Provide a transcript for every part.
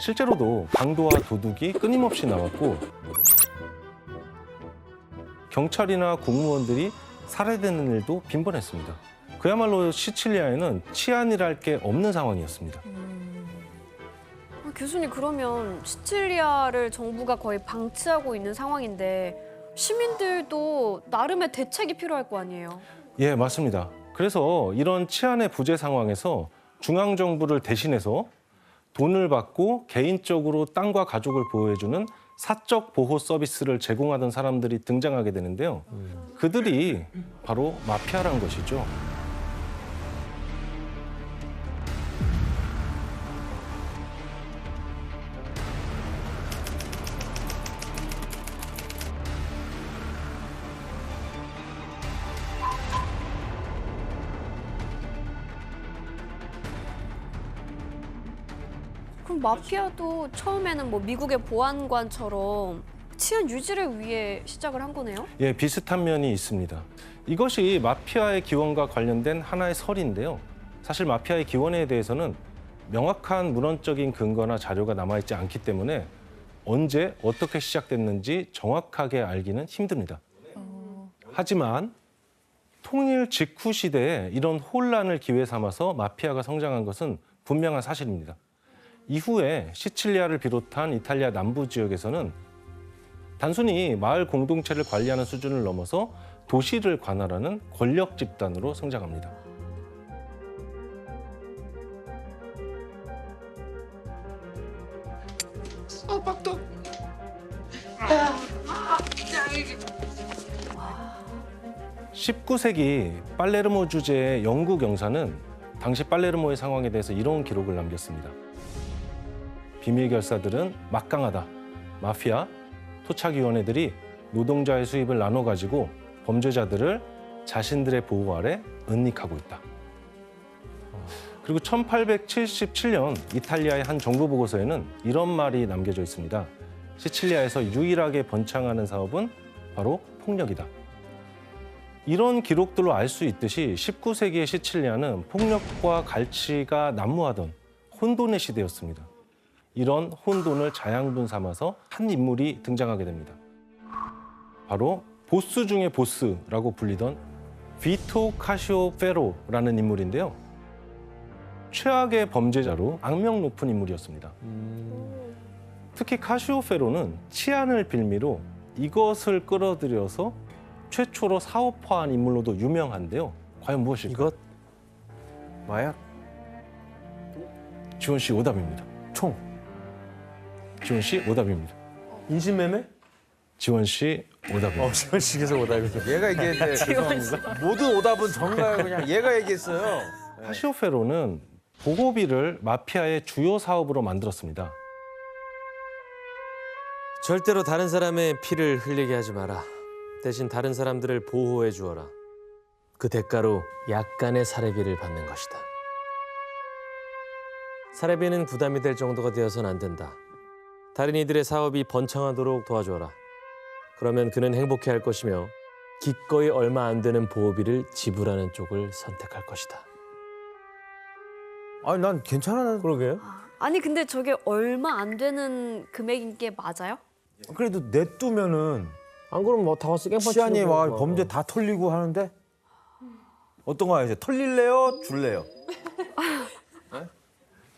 실제로도 강도와 도둑이 끊임없이 나왔고 경찰이나 공무원들이 살해되는 일도 빈번했습니다. 그야말로 시칠리아에는 치안이랄 게 없는 상황이었습니다. 교수님, 그러면 시칠리아를 정부가 거의 방치하고 있는 상황인데 시민들도 나름의 대책이 필요할 거 아니에요? 예, 맞습니다. 그래서 이런 치안의 부재 상황에서 중앙정부를 대신해서 돈을 받고 개인적으로 땅과 가족을 보호해주는 사적 보호 서비스를 제공하던 사람들이 등장하게 되는데요. 그들이 바로 마피아란 것이죠. 그럼 마피아도 처음에는 뭐 미국의 보안관처럼 치안 유지를 위해 시작을 한 거네요? 예, 비슷한 면이 있습니다. 이것이 마피아의 기원과 관련된 하나의 설인데요. 사실 마피아의 기원에 대해서는 명확한 문헌적인 근거나 자료가 남아있지 않기 때문에 언제 어떻게 시작됐는지 정확하게 알기는 힘듭니다. 하지만 통일 직후 시대에 이런 혼란을 기회 삼아서 마피아가 성장한 것은 분명한 사실입니다. 이후에 시칠리아를 비롯한 이탈리아 남부 지역에서는 단순히 마을 공동체를 관리하는 수준을 넘어서 도시를 관할하는 권력 집단으로 성장합니다. 박도. 19세기 빨레르모 주재의 영국 영사는 당시 빨레르모의 상황에 대해서 이런 기록을 남겼습니다. 비밀 결사들은 막강하다. 마피아, 토착위원회들이 노동자의 수입을 나눠 가지고 범죄자들을 자신들의 보호 아래 은닉하고 있다. 그리고 1877년 이탈리아의 한 정부 보고서에는 이런 말이 남겨져 있습니다. 시칠리아에서 유일하게 번창하는 사업은 바로 폭력이다. 이런 기록들로 알 수 있듯이 19세기의 시칠리아는 폭력과 갈취가 난무하던 혼돈의 시대였습니다. 이런 혼돈을 자양분 삼아서 한 인물이 등장하게 됩니다. 바로 보스 중의 보스라고 불리던 비토 카시오페로라는 인물인데요. 최악의 범죄자로 악명 높은 인물이었습니다. 특히 카시오페로는 치안을 빌미로 이것을 끌어들여서 최초로 사업화한 인물로도 유명한데요. 과연 무엇일까요? 이것 마약 지원 씨 오답입니다. 총 지원 씨 오답입니다. 인신매매? 지원 씨 오답입니다. 지원 씨께서 오답이죠. 얘가 얘기했는데 죄송합니다. 모든 오답은 전가요. 그냥 얘가 얘기했어요. 카시오페로는 보호비를 마피아의 주요 사업으로 만들었습니다. 절대로 다른 사람의 피를 흘리게 하지 마라. 대신 다른 사람들을 보호해 주어라. 그 대가로 약간의 사례비를 받는 것이다. 사례비는 부담이 될 정도가 되어서는 안 된다. 다른 이들의 사업이 번창하도록 도와줘라. 그러면 그는 행복해할 것이며 기꺼이 얼마 안 되는 보호비를 지불하는 쪽을 선택할 것이다. 아니 난 괜찮아. 그러게요. 아니, 근데 저게 얼마 안 되는 금액인 게 맞아요? 그래도 냅두면은 안 그러면 뭐 다 와서 깽판 시안이 치고 와 뭐. 범죄 다 털리고 하는데 어떤 거야 이제 털릴래요? 줄래요?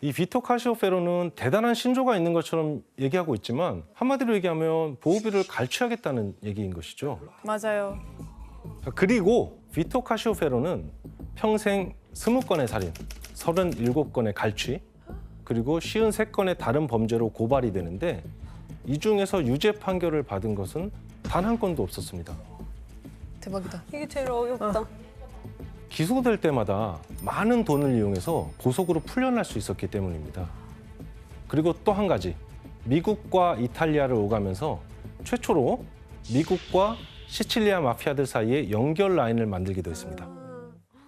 이 비토 카시오페로는 대단한 신조가 있는 것처럼 얘기하고 있지만 한마디로 얘기하면 보호비를 갈취하겠다는 얘기인 것이죠. 맞아요. 그리고 비토 카시오페로는 평생 20건의 살인, 37건의 갈취, 그리고 53건의 다른 범죄로 고발이 되는데 이 중에서 유죄 판결을 받은 것은 단 한 건도 없었습니다. 대박이다. 이게 제일 어이없다. 기소될 때마다 많은 돈을 이용해서 보석으로 풀려날 수 있었기 때문입니다. 그리고 또 한 가지, 미국과 이탈리아를 오가면서 최초로 미국과 시칠리아 마피아들 사이에 연결 라인을 만들기도 했습니다.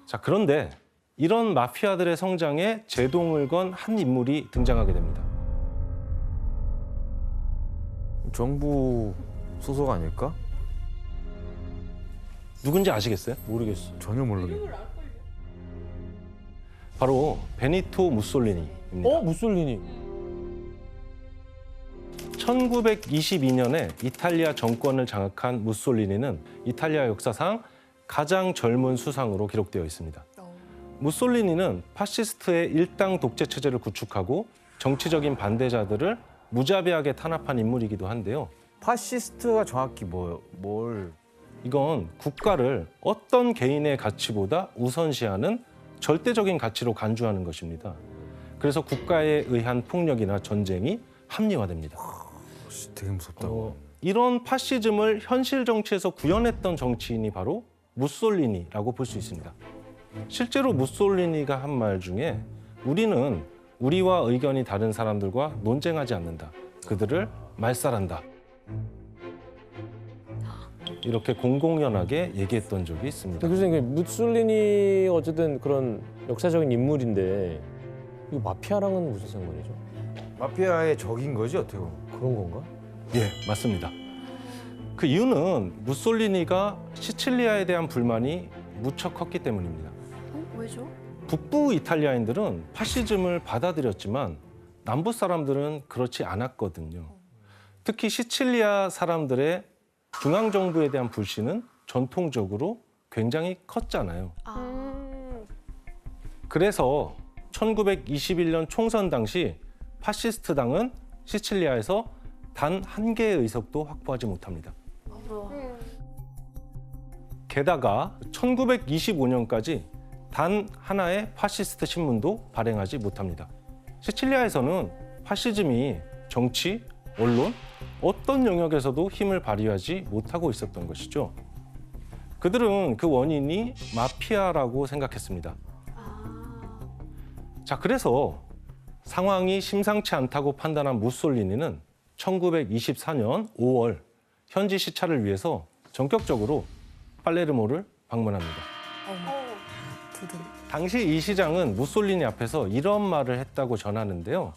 자, 그런데 이런 마피아들의 성장에 제동을 건 한 인물이 등장하게 됩니다. 정부 소속 아닐까? 누군지 아시겠어요? 모르겠어. 전혀 모르겠네. 바로 베니토 무솔리니입니다. 무솔리니. 1922년에 이탈리아 정권을 장악한 무솔리니는 이탈리아 역사상 가장 젊은 수상으로 기록되어 있습니다. 무솔리니는 파시스트의 일당 독재 체제를 구축하고 정치적인 반대자들을 무자비하게 탄압한 인물이기도 한데요. 파시스트가 정확히 뭘? 이건 국가를 어떤 개인의 가치보다 우선시하는 절대적인 가치로 간주하는 것입니다. 그래서 국가에 의한 폭력이나 전쟁이 합리화됩니다. 되게 무섭다. 이런 파시즘을 현실 정치에서 구현했던 정치인이 바로 무솔리니라고 볼 수 있습니다. 실제로 무솔리니가 한 말 중에 우리는 우리와 의견이 다른 사람들과 논쟁하지 않는다. 그들을 말살한다. 이렇게 공공연하게 얘기했던 적이 있습니다. 교수님, 무솔리니 어쨌든 그런 역사적인 인물인데 이거 마피아랑은 무슨 상관이죠? 마피아의 적인 거지 어떻게 보면. 그런 건가? 예, 맞습니다. 그 이유는 무솔리니가 시칠리아에 대한 불만이 무척 컸기 때문입니다. 왜죠? 북부 이탈리아인들은 파시즘을 받아들였지만 남부 사람들은 그렇지 않았거든요. 특히 시칠리아 사람들의 중앙정부에 대한 불신은 전통적으로 굉장히 컸잖아요. 그래서 1921년 총선 당시 파시스트 당은 시칠리아에서 단 한 개의 의석도 확보하지 못합니다. 게다가 1925년까지 단 하나의 파시스트 신문도 발행하지 못합니다. 시칠리아에서는 파시즘이 정치, 언론, 어떤 영역에서도 힘을 발휘하지 못하고 있었던 것이죠. 그들은 그 원인이 마피아라고 생각했습니다. 자, 그래서 상황이 심상치 않다고 판단한 무솔리니는 1924년 5월 현지 시찰을 위해서 전격적으로 팔레르모를 방문합니다. 당시 이 시장은 무솔리니 앞에서 이런 말을 했다고 전하는데요.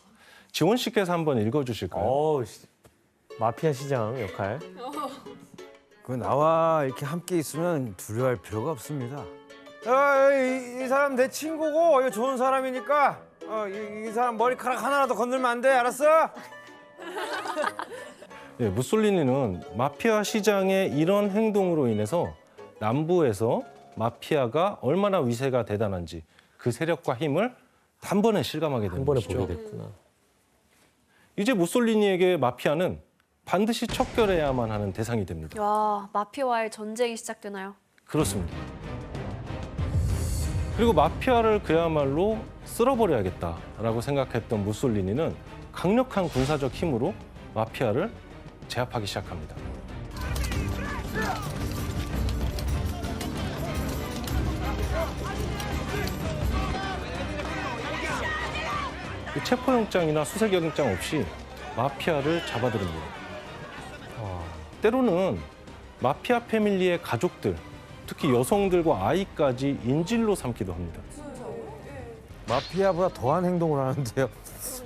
지원 씨께서 한번 읽어주실까요? 마피아 시장 역할. 그 나와 이렇게 함께 있으면 두려워할 필요가 없습니다. 이 사람 내 친구고 이거 좋은 사람이니까 이 사람 머리카락 하나라도 건들면 안 돼, 알았어? 예, 무솔리니는 마피아 시장의 이런 행동으로 인해서 남부에서 마피아가 얼마나 위세가 대단한지 그 세력과 힘을 단번에 실감하게 되는 한 번에 것이죠. 보게 됐구나. 이제 무솔리니에게 마피아는 반드시 척결해야만 하는 대상이 됩니다. 야, 마피아와의 전쟁이 시작되나요? 그렇습니다. 그리고 마피아를 그야말로 쓸어버려야겠다라고 생각했던 무솔리니는 강력한 군사적 힘으로 마피아를 제압하기 시작합니다. 체포영장이나 수색영장 없이 마피아를 잡아들입니다. 때로는 마피아 패밀리의 가족들, 특히 여성들과 아이까지 인질로 삼기도 합니다. 마피아보다 더한 행동을 하는데요.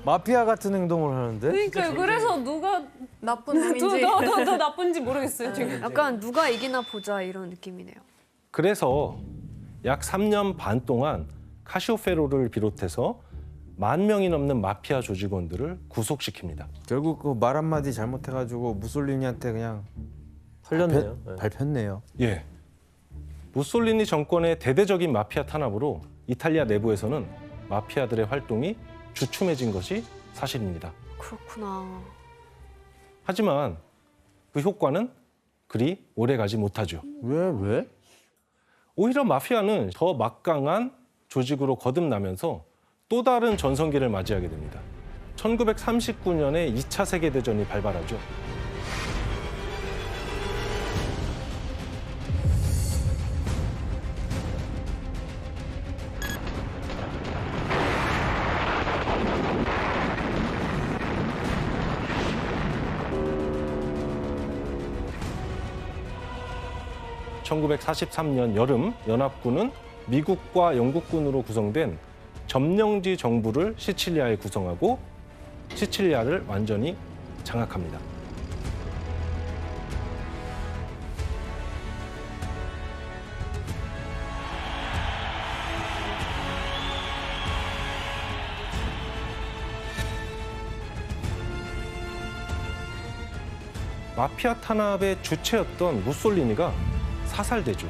마피아 같은 행동을 하는데? 그러니까요. 그래서 누가 나쁜 놈인지. 더 나쁜지 모르겠어요 지금. 약간 누가 이기나 보자 이런 느낌이네요. 그래서 약 3년 반 동안 카시오페로를 비롯해서 10,000명이 넘는 마피아 조직원들을 구속시킵니다. 결국 그 말 한마디 잘못해가지고 무솔리니한테 그냥 털렸네요. 밟혔네요. 예. 무솔리니 정권의 대대적인 마피아 탄압으로 이탈리아 내부에서는 마피아들의 활동이 주춤해진 것이 사실입니다. 그렇구나. 하지만 그 효과는 그리 오래가지 못하죠. 왜? 오히려 마피아는 더 막강한 조직으로 거듭나면서 또 다른 전성기를 맞이하게 됩니다. 1939년에 2차 세계대전이 발발하죠. (1943년) 여름 연합군은 미국과 영국군으로 구성된 점령지 정부를 시칠리아에 구성하고 시칠리아를 완전히 장악합니다. 마피아 탄압의 주체였던 무솔리니가 사살되죠.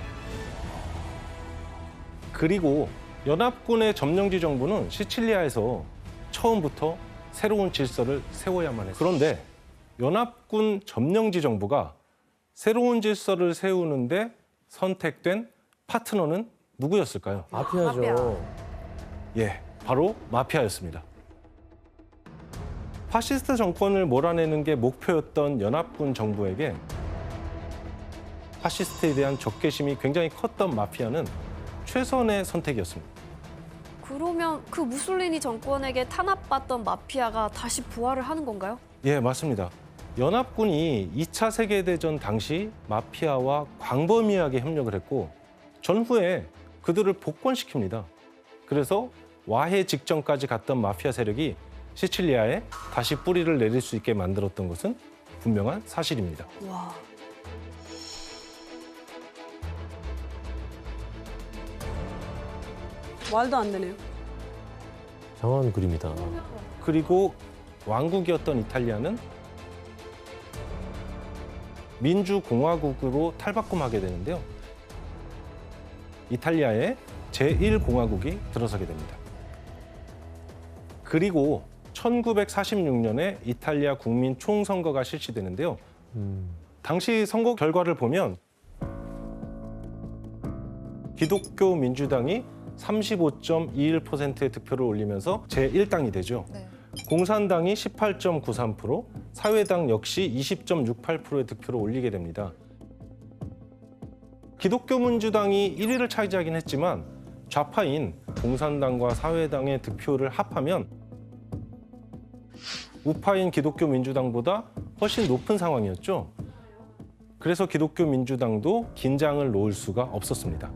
그리고 연합군의 점령지 정부는 시칠리아에서 처음부터 새로운 질서를 세워야만 했어요. 그런데 연합군 점령지 정부가 새로운 질서를 세우는데 선택된 파트너는 누구였을까요? 마피아죠. 마피아. 예, 바로 마피아였습니다. 파시스트 정권을 몰아내는 게 목표였던 연합군 정부에게 파시스트에 대한 적개심이 굉장히 컸던 마피아는 최선의 선택이었습니다. 그러면 그 무솔리니 정권에게 탄압받던 마피아가 다시 부활을 하는 건가요? 예, 맞습니다. 연합군이 2차 세계대전 당시 마피아와 광범위하게 협력을 했고 전후에 그들을 복권시킵니다. 그래서 와해 직전까지 갔던 마피아 세력이 시칠리아에 다시 뿌리를 내릴 수 있게 만들었던 것은 분명한 사실입니다. 와. 말도 안 되네요. 장황한 그림이다. 그리고 왕국이었던 이탈리아는 민주공화국으로 탈바꿈하게 되는데요. 이탈리아의 제1공화국이 들어서게 됩니다. 그리고 1946년에 이탈리아 국민 총선거가 실시되는데요. 당시 선거 결과를 보면 기독교 민주당이 35.21%의 득표를 올리면서 제1당이 되죠. 네. 공산당이 18.93%, 사회당 역시 20.68%의 득표를 올리게 됩니다. 기독교 민주당이 1위를 차지하긴 했지만 좌파인 공산당과 사회당의 득표를 합하면 우파인 기독교 민주당보다 훨씬 높은 상황이었죠. 그래서 기독교 민주당도 긴장을 놓을 수가 없었습니다.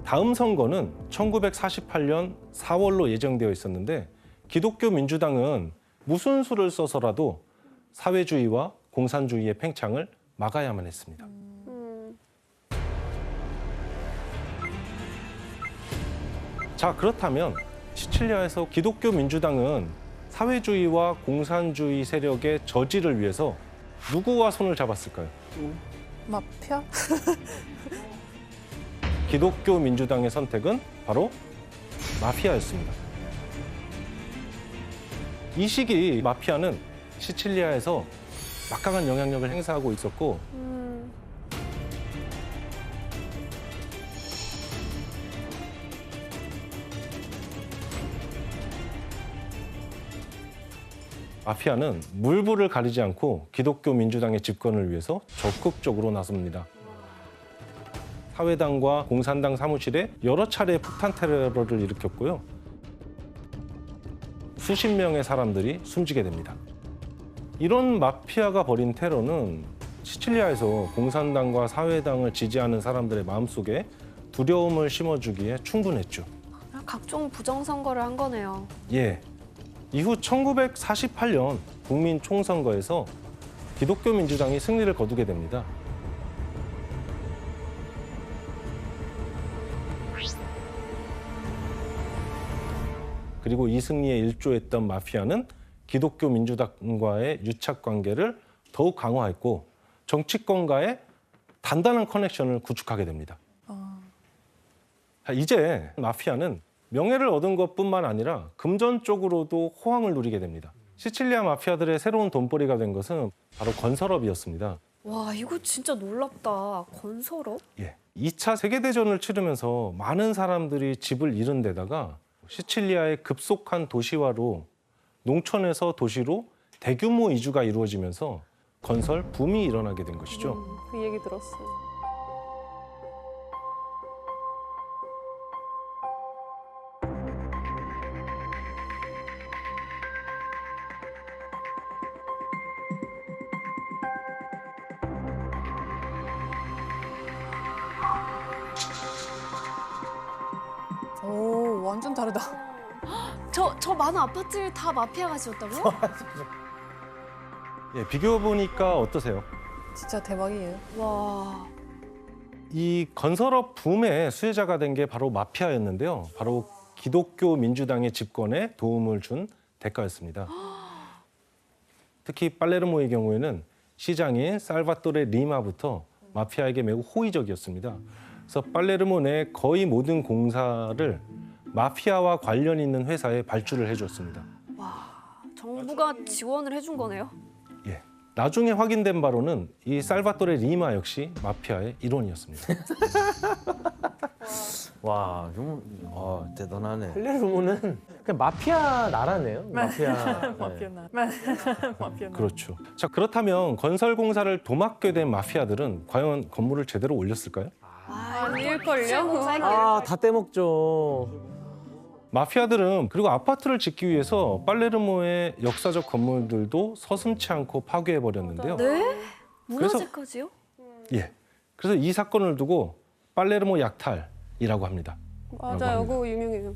다음 선거는 1948년 4월로 예정되어 있었는데 기독교 민주당은 무슨 수를 써서라도 사회주의와 공산주의의 팽창을 막아야만 했습니다. 자, 그렇다면 시칠리아에서 기독교 민주당은 사회주의와 공산주의 세력의 저지를 위해서 누구와 손을 잡았을까요? 마피아? 기독교 민주당의 선택은 바로 마피아였습니다. 이 시기 마피아는 시칠리아에서 막강한 영향력을 행사하고 있었고 마피아는 물불을 가리지 않고 기독교 민주당의 집권을 위해서 적극적으로 나섭니다. 사회당과 공산당 사무실에 여러 차례 폭탄 테러를 일으켰고요. 수십 명의 사람들이 숨지게 됩니다. 이런 마피아가 벌인 테러는 시칠리아에서 공산당과 사회당을 지지하는 사람들의 마음속에 두려움을 심어주기에 충분했죠. 각종 부정선거를 한 거네요. 예. 이후 1948년 국민 총선거에서 기독교 민주당이 승리를 거두게 됩니다. 그리고 이 승리에 일조했던 마피아는 기독교 민주당과의 유착 관계를 더욱 강화했고 정치권과의 단단한 커넥션을 구축하게 됩니다. 이제 마피아는 명예를 얻은 것뿐만 아니라 금전적으로도 호황을 누리게 됩니다. 시칠리아 마피아들의 새로운 돈벌이가 된 것은 바로 건설업이었습니다. 와, 이거 진짜 놀랍다. 건설업? 예. 2차 세계대전을 치르면서 많은 사람들이 집을 잃은 데다가 시칠리아의 급속한 도시화로 농촌에서 도시로 대규모 이주가 이루어지면서 건설 붐이 일어나게 된 것이죠. 그 얘기 들었어요. 오, 완전 다르다. 저 많은 아파트를 다 마피아가 지었다고요? 예, 비교해보니까 어떠세요? 진짜 대박이에요. 와. 이 건설업 붐의 수혜자가 된 게 바로 마피아였는데요. 바로 기독교 민주당의 집권에 도움을 준 대가였습니다. 특히 팔레르모의 경우에는 시장인 살바토레 리마부터 마피아에게 매우 호의적이었습니다. 그래서 팔레르모 내 거의 모든 공사를 마피아와 관련 있는 회사에 발주를 해줬습니다. 정부가 지원을 해준 거네요. 예. 나중에 확인된 바로는 이 살바토레 리마 역시 마피아의 일원이었습니다. 와, 좀 대단하네. 팔레르모는 그냥 마피아 나라네요. 마피아. 네. 마피아나. 마피아나. 그렇죠. 자, 그렇다면 건설 공사를 도맡게 된 마피아들은 과연 건물을 제대로 올렸을까요? 아닐걸요? 아, 다 떼먹죠. 마피아들은 그리고 아파트를 짓기 위해서 팔레르모의 역사적 건물들도 서슴지 않고 파괴해 버렸는데요. 네? 문화재까지요? 예. 그래서 이 사건을 두고 팔레르모 약탈이라고 합니다. 맞아요. 그거 유명해요.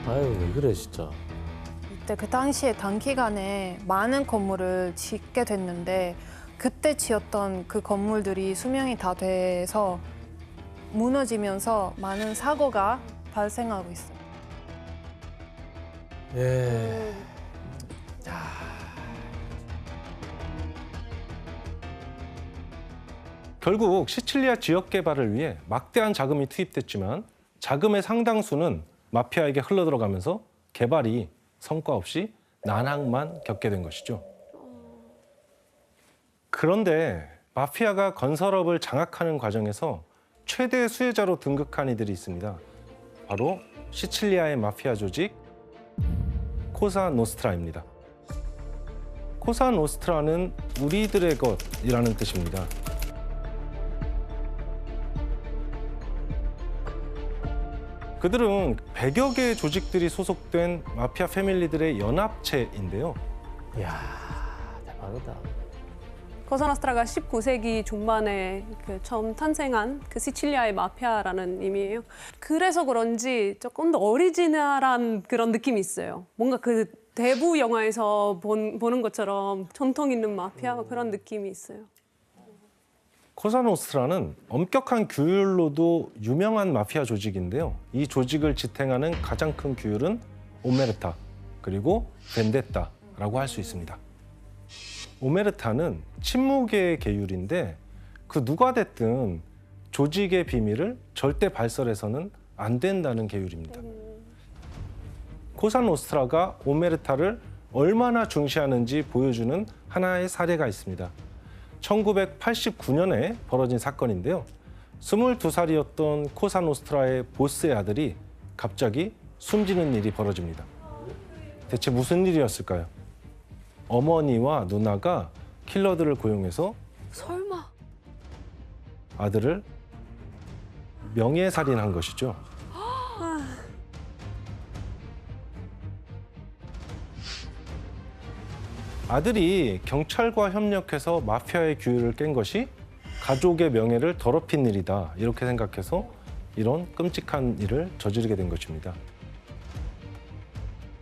아유, 왜 그래 진짜. 이때 그 당시에 단기간에 많은 건물을 짓게 됐는데 그때 지었던 그 건물들이 수명이 다 돼서 무너지면서 많은 사고가 발생하고 있어요. 예. 결국 시칠리아 지역 개발을 위해 막대한 자금이 투입됐지만 자금의 상당수는 마피아에게 흘러들어가면서 개발이 성과 없이 난항만 겪게 된 것이죠. 그런데 마피아가 건설업을 장악하는 과정에서 최대 수혜자로 등극한 이들이 있습니다. 바로 시칠리아의 마피아 조직 코사 노스트라입니다. 코사 노스트라는 우리들의 것이라는 뜻입니다. 그들은 100여 개의 조직들이 소속된 마피아 패밀리들의 연합체인데요. 이야, 대박이다. 코사노스트라가 19세기 중반에 그 처음 탄생한 그 시칠리아의 마피아라는 의미예요. 그래서 그런지 조금 더 오리지널한 그런 느낌이 있어요. 뭔가 그 대부 영화에서 보는 것처럼 전통 있는 마피아 그런 느낌이 있어요. 코사노스트라는 엄격한 규율로도 유명한 마피아 조직인데요. 이 조직을 지탱하는 가장 큰 규율은 오메르타 그리고 벤데타라고 할 수 있습니다. 오메르타는 침묵의 계율인데 그 누가 됐든 조직의 비밀을 절대 발설해서는 안 된다는 계율입니다. 코사노스트라가 오메르타를 얼마나 중시하는지 보여주는 하나의 사례가 있습니다. 1989년에 벌어진 사건인데요. 22살이었던 코사노스트라의 보스의 아들이 갑자기 숨지는 일이 벌어집니다. 대체 무슨 일이었을까요? 어머니와 누나가 킬러들을 고용해서 설마. 아들을 명예살인한 것이죠. 아들이 경찰과 협력해서 마피아의 규율을 깬 것이 가족의 명예를 더럽힌 일이다. 이렇게 생각해서 이런 끔찍한 일을 저지르게 된 것입니다.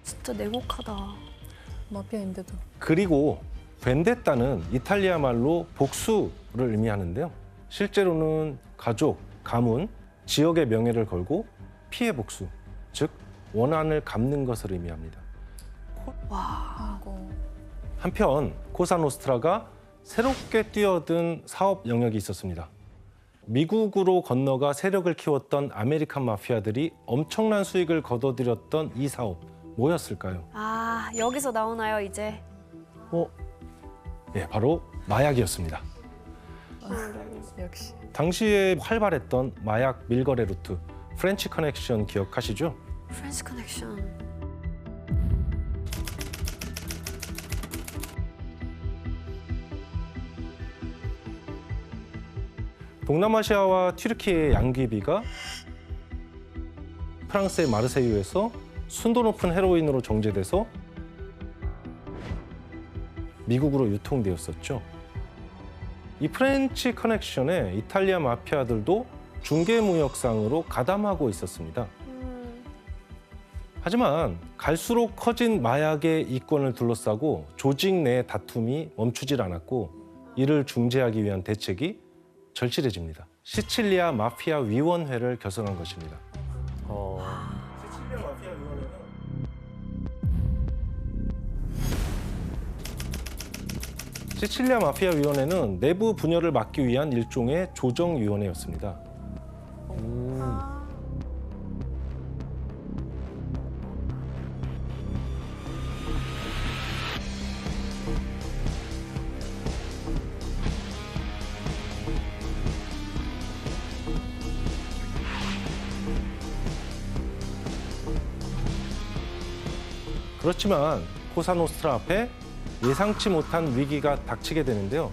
진짜 냉혹하다. 마피아인데도. 그리고 벤데타는 이탈리아 말로 복수를 의미하는데요. 실제로는 가족, 가문, 지역의 명예를 걸고 피해 복수, 즉 원한을 갚는 것을 의미합니다. 하고. 한편 코사노스트라가 새롭게 뛰어든 사업 영역이 있었습니다. 미국으로 건너가 세력을 키웠던 아메리칸 마피아들이 엄청난 수익을 거둬들였던 이 사업 뭐였을까요? 아, 여기서 나오나요, 이제? 예, 바로 마약이었습니다. 역시. 당시에 활발했던 마약 밀거래 루트 프렌치 커넥션 기억하시죠? 프렌치 커넥션. 동남아시아와 튀르키예의 양귀비가 프랑스의 마르세유에서 순도 높은 헤로인으로 정제돼서 미국으로 유통되었었죠. 이 프렌치 커넥션에 이탈리아 마피아들도 중개무역상으로 가담하고 있었습니다. 하지만 갈수록 커진 마약의 이권을 둘러싸고 조직 내 다툼이 멈추질 않았고 이를 중재하기 위한 대책이 절실해집니다. 시칠리아 마피아 위원회를 결성한 것입니다. 시칠리아 마피아 위원회는 시칠리아 마피아 위원회는 내부 분열을 막기 위한 일종의 조정위원회였습니다. 그렇지만 코사노스트라 앞에 예상치 못한 위기가 닥치게 되는데요.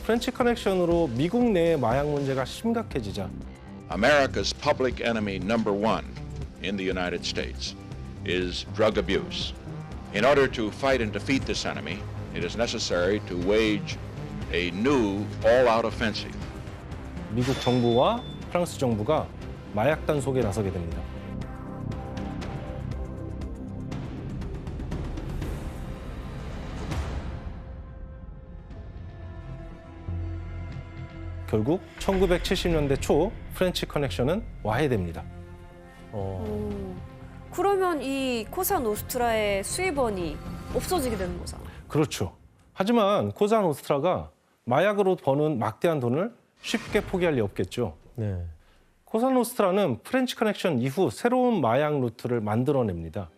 프렌치 커넥션으로 미국 내의 마약 문제가 심각해지자 America's public enemy number one in the United States is drug abuse. In order to fight and defeat this enemy, it is necessary to wage a new all-out offensive. 미국 정부와 프랑스 정부가 마약 단속에 나서게 됩니다. 결국 1970년대 초 프렌치 커넥션은 와해됩니다. 그러면 이 코사노스트라의 수입원이 없어지게 되는 거잖아요. 그렇죠. 하지만 코사노스트라가 마약으로 버는 막대한 돈을 쉽게 포기할 리 없겠죠. 네. 코사노스트라는 프렌치 커넥션 이후 새로운 마약 루트를 만들어냅니다.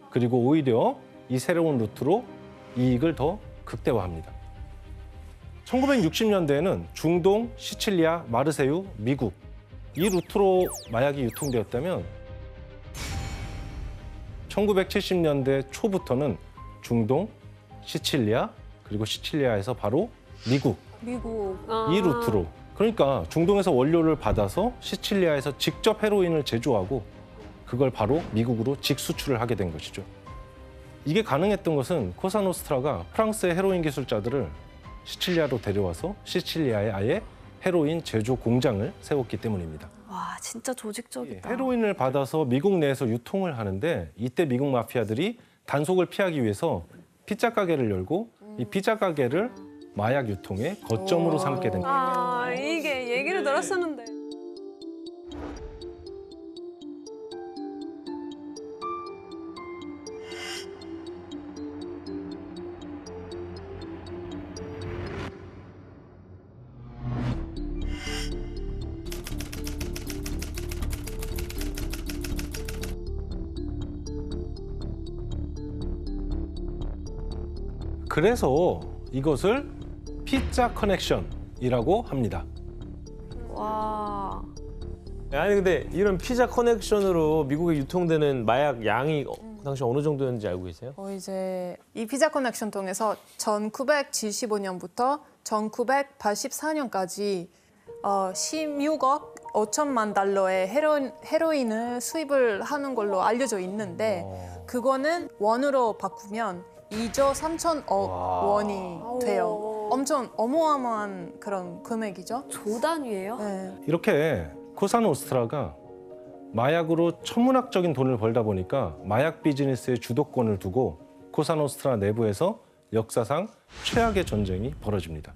그리고 오히려 이 새로운 루트로 이익을 더 극대화합니다. 1960년대에는 중동, 시칠리아, 마르세유, 미국 이 루트로 마약이 유통되었다면 1970년대 초부터는 중동, 시칠리아, 그리고 시칠리아에서 바로 미국 이 루트로 그러니까 중동에서 원료를 받아서 시칠리아에서 직접 헤로인을 제조하고 그걸 바로 미국으로 직수출을 하게 된 것이죠. 이게 가능했던 것은 코사노스트라가 프랑스의 헤로인 기술자들을 시칠리아로 데려와서 시칠리아에 아예 헤로인 제조 공장을 세웠기 때문입니다. 와, 진짜 조직적이다. 헤로인을 받아서 미국 내에서 유통을 하는데 이때 미국 마피아들이 단속을 피하기 위해서 피자 가게를 열고 이 피자 가게를 마약 유통의 거점으로 삼게 됩니다. 아, 이게 얘기를 들었었는데. 그래서 이것을 피자 커넥션이라고 합니다. 와. 아니 근데 이런 피자 커넥션으로 미국에 유통되는 마약 양이 그 당시 어느 정도였는지 알고 계세요? 이제 이 피자 커넥션 통해서 1975년부터 1984년까지 16억 5천만 달러의 헤로인을 수입을 하는 걸로 알려져 있는데 그거는 원으로 바꾸면 2조 3천억 원이 돼요. 엄청 어마어마한 그런 금액이죠. 조 단위예요? 네. 이렇게 코사노스트라가 마약으로 천문학적인 돈을 벌다 보니까 마약 비즈니스의 주도권을 두고 코사노스트라 내부에서 역사상 최악의 전쟁이 벌어집니다.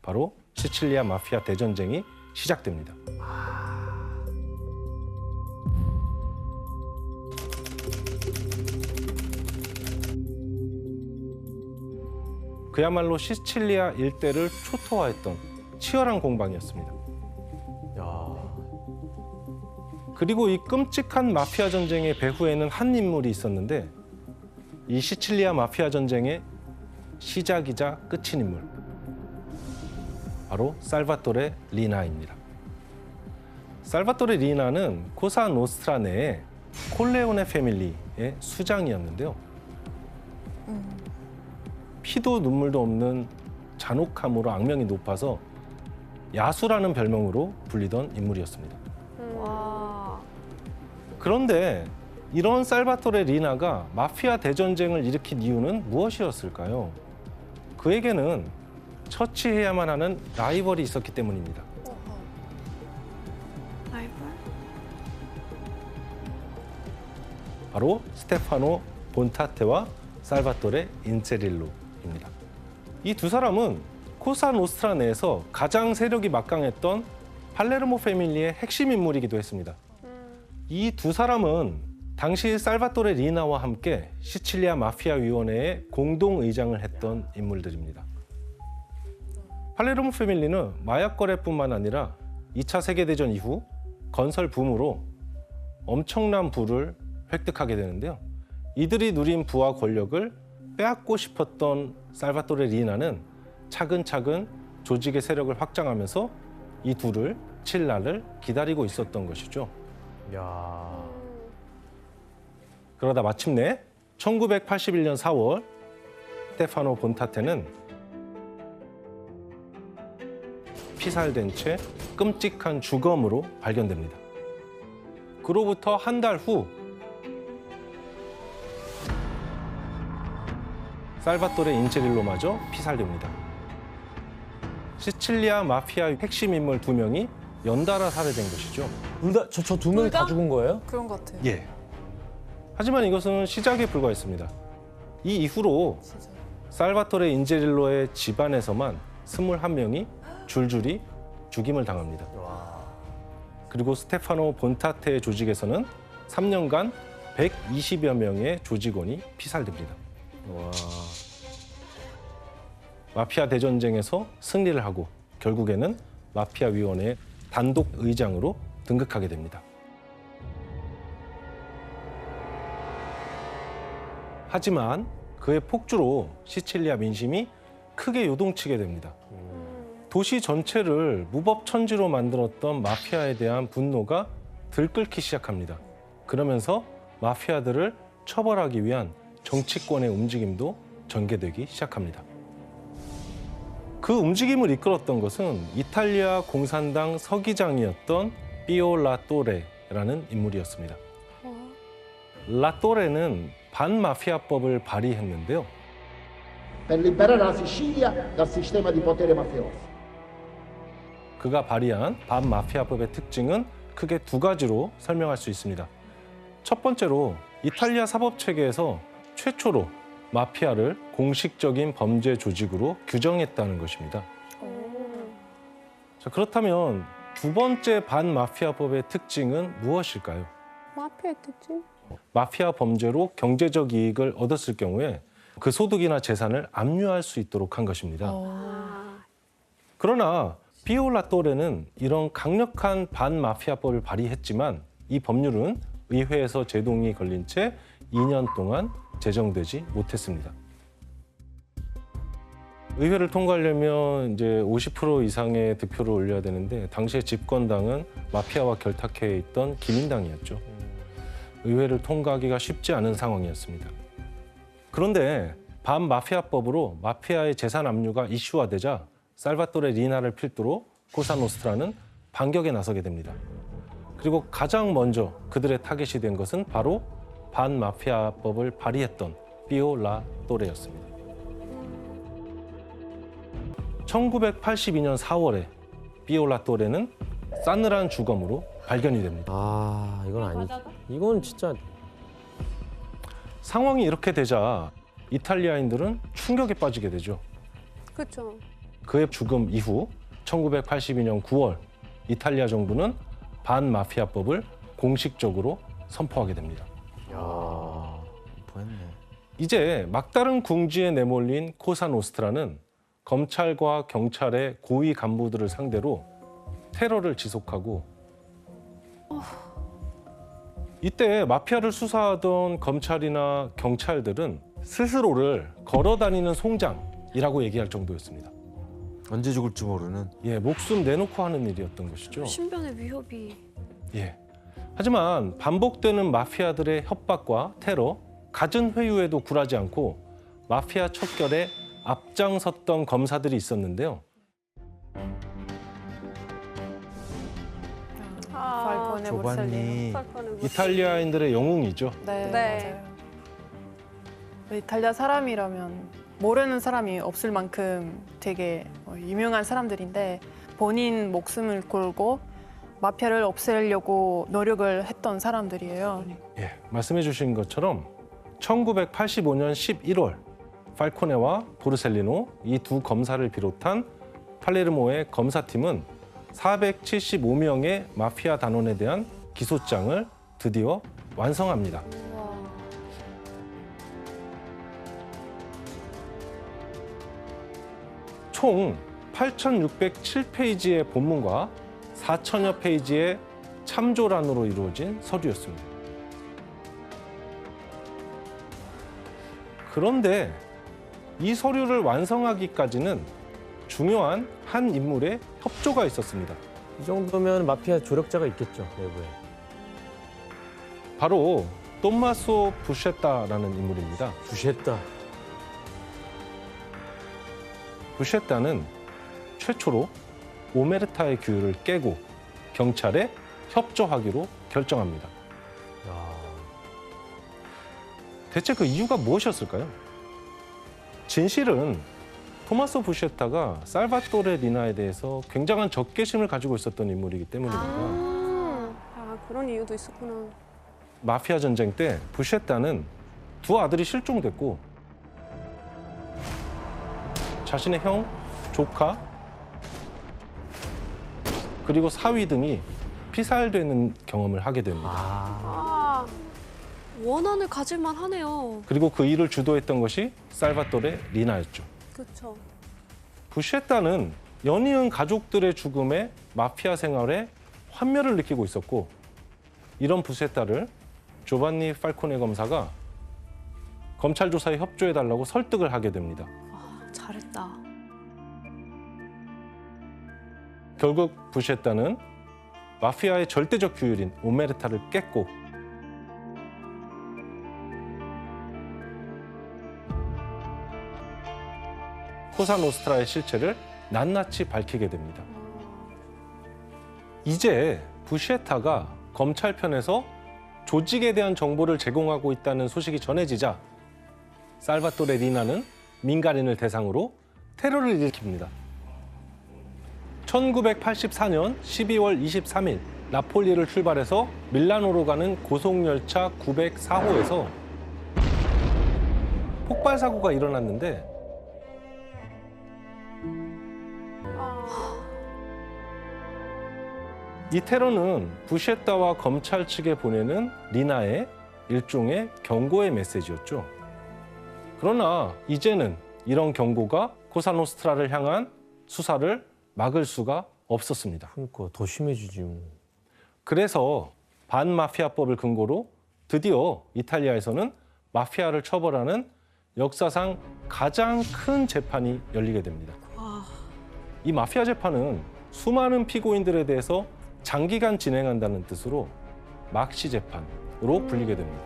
바로 시칠리아 마피아 대전쟁이 시작됩니다. 그야말로 시칠리아 일대를 초토화했던 치열한 공방이었습니다. 그리고 이 끔찍한 마피아 전쟁의 배후에는 한 인물이 있었는데 이 시칠리아 마피아 전쟁의 시작이자 끝인 인물 바로 살바토레 리나입니다. 살바토레 리나는 코사노스트라 내에 콜레오네 패밀리의 수장이었는데요. 피도 눈물도 없는 잔혹함으로 악명이 높아서 야수라는 별명으로 불리던 인물이었습니다. 와. 그런데 이런 살바토레 리나가 마피아 대전쟁을 일으킨 이유는 무엇이었을까요? 그에게는 처치해야만 하는 라이벌이 있었기 때문입니다. 라이벌? 바로 스테파노 본타테와 살바토레 인체릴로입니다. 이 두 사람은 코사노스트라 내에서 가장 세력이 막강했던 팔레르모 패밀리의 핵심 인물이기도 했습니다. 이 두 사람은 당시 살바토레 리나와 함께 시칠리아 마피아 위원회의 공동 의장을 했던 인물들입니다. 팔레르모 패밀리는 마약 거래뿐만 아니라 2차 세계대전 이후 건설 붐으로 엄청난 부를 획득하게 되는데요. 이들이 누린 부와 권력을 빼앗고 싶었던 살바토레 리나는 차근차근 조직의 세력을 확장하면서 이 둘을 칠 날을 기다리고 있었던 것이죠. 야. 그러다 마침내 1981년 4월 스테파노 본타테는 피살된 채 끔찍한 주검으로 발견됩니다. 그로부터 한 달 후 살바토레 인체릴로마저 피살됩니다. 시칠리아 마피아 핵심 인물 2명이 연달아 살해된 것이죠. 저 두 명이 다 둘 다? 죽은 거예요? 그런 것 같아요. 예. 하지만 이것은 시작에 불과했습니다. 이 이후로 살바토레 인체릴로의 집안에서만 21명이 줄줄이 죽임을 당합니다. 그리고 스테파노 본타테의 조직에서는 3년간 120여 명의 조직원이 피살됩니다. 마피아 대전쟁에서 승리를 하고 결국에는 마피아 위원회의 단독 의장으로 등극하게 됩니다. 하지만 그의 폭주로 시칠리아 민심이 크게 요동치게 됩니다. 도시 전체를 무법천지로 만들었던 마피아에 대한 분노가 들끓기 시작합니다. 그러면서 마피아들을 처벌하기 위한 정치권의 움직임도 전개되기 시작합니다. 그 움직임을 이끌었던 것은 이탈리아 공산당 서기장이었던 피오 라또레라는 인물이었습니다. 라또레는 반마피아법을 발의했는데요. per liberare la Sicilia dal sistema di potere mafioso. 그가 발의한 반마피아법의 특징은 크게 두 가지로 설명할 수 있습니다. 첫 번째로 이탈리아 사법체계에서 최초로 마피아를 공식적인 범죄 조직으로 규정했다는 것입니다. 자, 그렇다면 두 번째 반마피아법의 특징은 무엇일까요? 마피아 특징? 마피아 범죄로 경제적 이익을 얻었을 경우에 그 소득이나 재산을 압류할 수 있도록 한 것입니다. 그러나 피오 라또레는 이런 강력한 반마피아법을 발의했지만 이 법률은 의회에서 제동이 걸린 채 2년 동안 제정되지 못했습니다. 의회를 통과하려면 이제 50% 이상의 득표를 올려야 되는데 당시에 집권당은 마피아와 결탁해 있던 기민당이었죠. 의회를 통과하기가 쉽지 않은 상황이었습니다. 그런데 반마피아법으로 마피아의 재산 압류가 이슈화되자 살바토레 리나를 필두로 코사노스트라는 반격에 나서게 됩니다. 그리고 가장 먼저 그들의 타겟이 된 것은 바로 반마피아법을 발의했던 피오 라또레였습니다. 1982년 4월에 피오 라또레는 싸늘한 주검으로 발견이 됩니다. 아, 이건 아니지. 이건 진짜 상황이 이렇게 되자 이탈리아인들은 충격에 빠지게 되죠. 그렇죠. 그의 죽음 이후 1982년 9월 이탈리아 정부는 반마피아법을 공식적으로 선포하게 됩니다. 보였네. 이제 막다른 궁지에 내몰린 코사노스트라는 검찰과 경찰의 고위 간부들을 상대로 테러를 지속하고 이때 마피아를 수사하던 검찰이나 경찰들은 스스로를 걸어다니는 송장이라고 얘기할 정도였습니다. 언제 죽을지 모르는. 예, 목숨 내놓고 하는 일이었던 것이죠. 신변의 위협이. 예. 하지만 반복되는 마피아들의 협박과 테러, 갖은 회유에도 굴하지 않고 마피아 척결에 앞장섰던 검사들이 있었는데요. 팔코네, 보르셀리노. 조반니. 이탈리아인들의 영웅이죠. 네, 네. 맞아요. 이탈리아 사람이라면 모르는 사람이 없을 만큼 되게 유명한 사람들인데 본인 목숨을 걸고 마피아를 없애려고 노력을 했던 사람들이에요. 예, 말씀해 주신 것처럼 1985년 11월 팔코네와 보르셀리노 이 두 검사를 비롯한 팔레르모의 검사팀은 475명의 마피아 단원에 대한 기소장을 드디어 완성합니다. 총 8,607페이지의 본문과 4천여 페이지의 참조란으로 이루어진 서류였습니다. 그런데 이 서류를 완성하기까지는 중요한 한 인물의 협조가 있었습니다. 이 정도면 마피아 조력자가 있겠죠, 내부에. 바로 톰마소 부셰타라는 인물입니다. 부시했다. 부셰타는 최초로 오메르타의 규율을 깨고 경찰에 협조하기로 결정합니다. 대체 그 이유가 무엇이었을까요? 진실은 토마소 부셰타가 살바토레 리나에 대해서 굉장한 적개심을 가지고 있었던 인물이기 때문입니다. 아, 그런 이유도 있었구나. 마피아 전쟁 때 부셰타는 두 아들이 실종됐고 자신의 형, 조카, 그리고 사위 등이 피살되는 경험을 하게 됩니다. 아, 원한을 가질만 하네요. 그리고 그 일을 주도했던 것이 살바토레 리나였죠. 그렇죠. 부셰타는 연이은 가족들의 죽음에 마피아 생활에 환멸을 느끼고 있었고 이런 부셰타를 조반니 팔코네 검사가 검찰 조사에 협조해달라고 설득을 하게 됩니다. 아, 잘했다. 결국 부셰타는 마피아의 절대적 규율인 오메르타를 깼고 코사노스트라의 실체를 낱낱이 밝히게 됩니다. 이제 부셰타가 검찰편에서 조직에 대한 정보를 제공하고 있다는 소식이 전해지자 살바토레 리나는 민간인을 대상으로 테러를 일으킵니다. 1984년 12월 23일 나폴리를 출발해서 밀라노로 가는 고속열차 904호에서 폭발 사고가 일어났는데 이 테러는 부셰타와 검찰 측에 보내는 리나의 일종의 경고의 메시지였죠. 그러나 이제는 이런 경고가 코사노스트라를 향한 수사를 막을 수가 없었습니다. 그러니까 더 심해지지. 뭐. 그래서 반마피아법을 근거로 드디어 이탈리아에서는 마피아를 처벌하는 역사상 가장 큰 재판이 열리게 됩니다. 이 마피아 재판은 수많은 피고인들에 대해서 장기간 진행한다는 뜻으로 막시 재판으로 불리게 됩니다.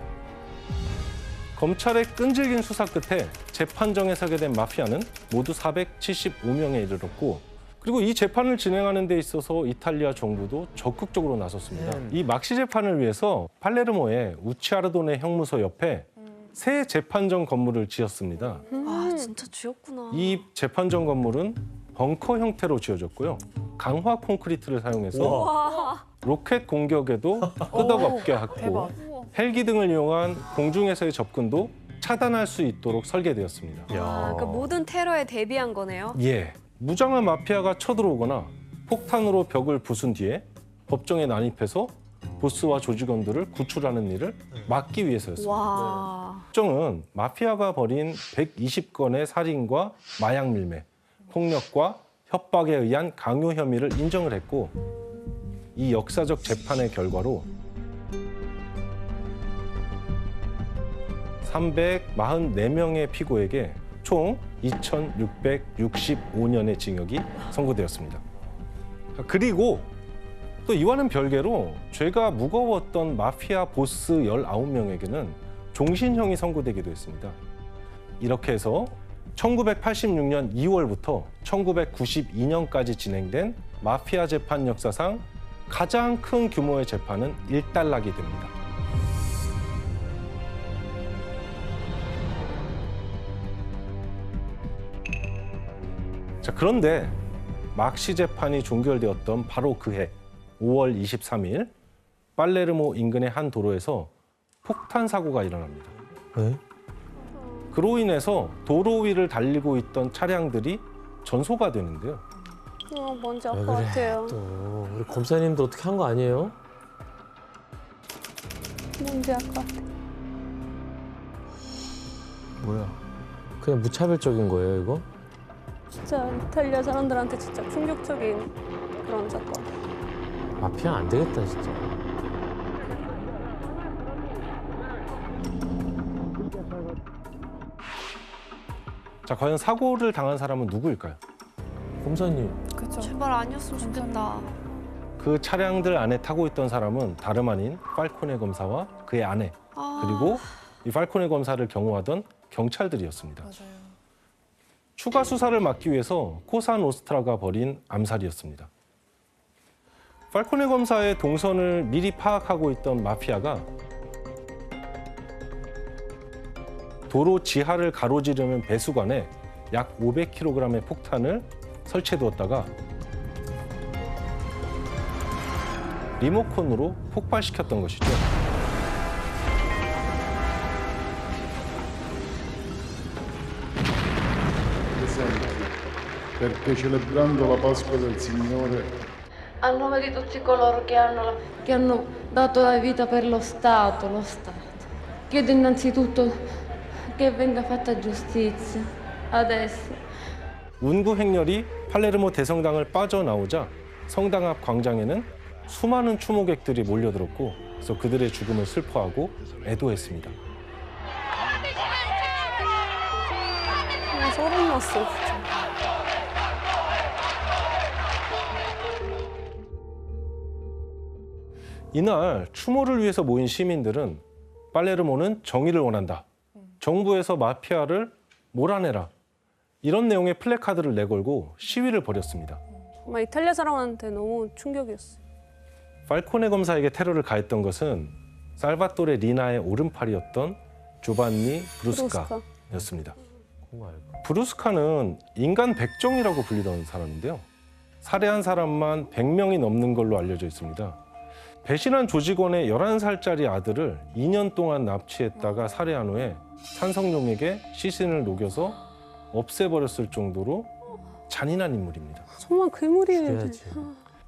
검찰의 끈질긴 수사 끝에 재판정에 서게 된 마피아는 모두 475명에 이르렀고 그리고 이 재판을 진행하는 데 있어서 이탈리아 정부도 적극적으로 나섰습니다. 이 막시 재판을 위해서 팔레르모의 우치아르도네 형무소 옆에 새 재판정 건물을 지었습니다. 아, 진짜 쥐었구나. 이 재판정 건물은 벙커 형태로 지어졌고요. 강화 콘크리트를 사용해서 로켓 공격에도 끄덕없게 했고 헬기 등을 이용한 공중에서의 접근도 차단할 수 있도록 설계되었습니다. 아, 그러니까 모든 테러에 대비한 거네요. 예, 무장한 마피아가 쳐들어오거나 폭탄으로 벽을 부순 뒤에 법정에 난입해서 보스와 조직원들을 구출하는 일을 막기 위해서였습니다. 와. 법정은 마피아가 벌인 120건의 살인과 마약 밀매, 폭력과 협박에 의한 강요 혐의를 인정을 했고 이 역사적 재판의 결과로 344명의 피고에게 총 2,665년의 징역이 선고되었습니다. 그리고 또 이와는 별개로 죄가 무거웠던 마피아 보스 19명에게는 종신형이 선고되기도 했습니다. 이렇게 해서 1986년 2월부터 1992년까지 진행된 마피아 재판 역사상 가장 큰 규모의 재판은 일단락이 됩니다. 자, 그런데 막시 재판이 종결되었던 바로 그해 5월 23일 팔레르모 인근의 한 도로에서 폭탄 사고가 일어납니다. 네? 그로 인해서 도로 위를 달리고 있던 차량들이 전소가 되는데요. 뭔지 알 왜 것 그래? 같아요. 또 우리 검사님도 어떻게 한 거 아니에요? 뭔지 알 것 같아. 뭐야? 그냥 무차별적인 거예요, 이거? 진짜 이탈리아 사람들한테 진짜 충격적인 그런 사건. 마피아 안 되겠다, 진짜. 자, 과연 사고를 당한 사람은 누구일까요? 검사님. 그죠? 제발 아니었으면 좋겠다. 그 차량들 안에 타고 있던 사람은 다름 아닌 팔코네 검사와 그의 아내, 그리고 이 팔코네 검사를 경호하던 경찰들이었습니다. 맞아요. 추가 수사를 막기 위해서 코사노스트라가 벌인 암살이었습니다. 팔코네 검사의 동선을 미리 파악하고 있던 마피아가 도로 지하를 가로지르는 배수관에 약 500kg의 폭탄을 설치해두었다가 리모컨으로 폭발시켰던 것이죠. Presenti, perché celebrando la Pasqua del Signore A nome di tutti coloro che hanno dato la vita per lo Stato, chiedo innanzitutto che venga fatta giustizia adesso. 운구 행렬이 팔레르모 대성당을 빠져나오자 성당 앞 광장에는 수많은 추모객들이 몰려들었고, 그래서 그들의 죽음을 슬퍼하고 애도했습니다. 소름 났어, 진짜. 이날 추모를 위해서 모인 시민들은 팔레르모는 정의를 원한다, 정부에서 마피아를 몰아내라, 이런 내용의 플래카드를 내걸고 시위를 벌였습니다. 정말 이탈리아 사람한테 너무 충격이었어. 팔코네 검사에게 테러를 가했던 것은 살바토레 리나의 오른팔이었던 조반니 브루스카였습니다. 브루스카는 인간 백정이라고 불리던 사람인데요. 살해한 사람만 100명이 넘는 걸로 알려져 있습니다. 배신한 조직원의 11살짜리 아들을 2년 동안 납치했다가 살해한 후에 산성용액에 시신을 녹여서 없애버렸을 정도로 잔인한 인물입니다. 정말 괴물이에요. 죽여야지.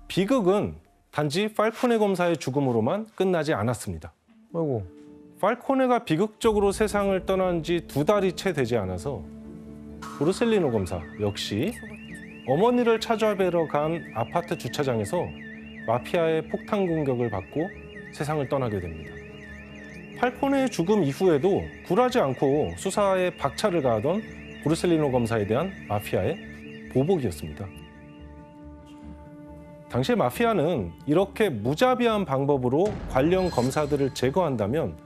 비극은 단지 팔코네 검사의 죽음으로만 끝나지 않았습니다. 아이고. 팔코네가 비극적으로 세상을 떠난 지 2달이 채 되지 않아서 보르셀리노 검사 역시 어머니를 찾아뵈러 간 아파트 주차장에서 마피아의 폭탄 공격을 받고 세상을 떠나게 됩니다. 팔코네의 죽음 이후에도 굴하지 않고 수사에 박차를 가하던 보르셀리노 검사에 대한 마피아의 보복이었습니다. 당시 마피아는 이렇게 무자비한 방법으로 관련 검사들을 제거한다면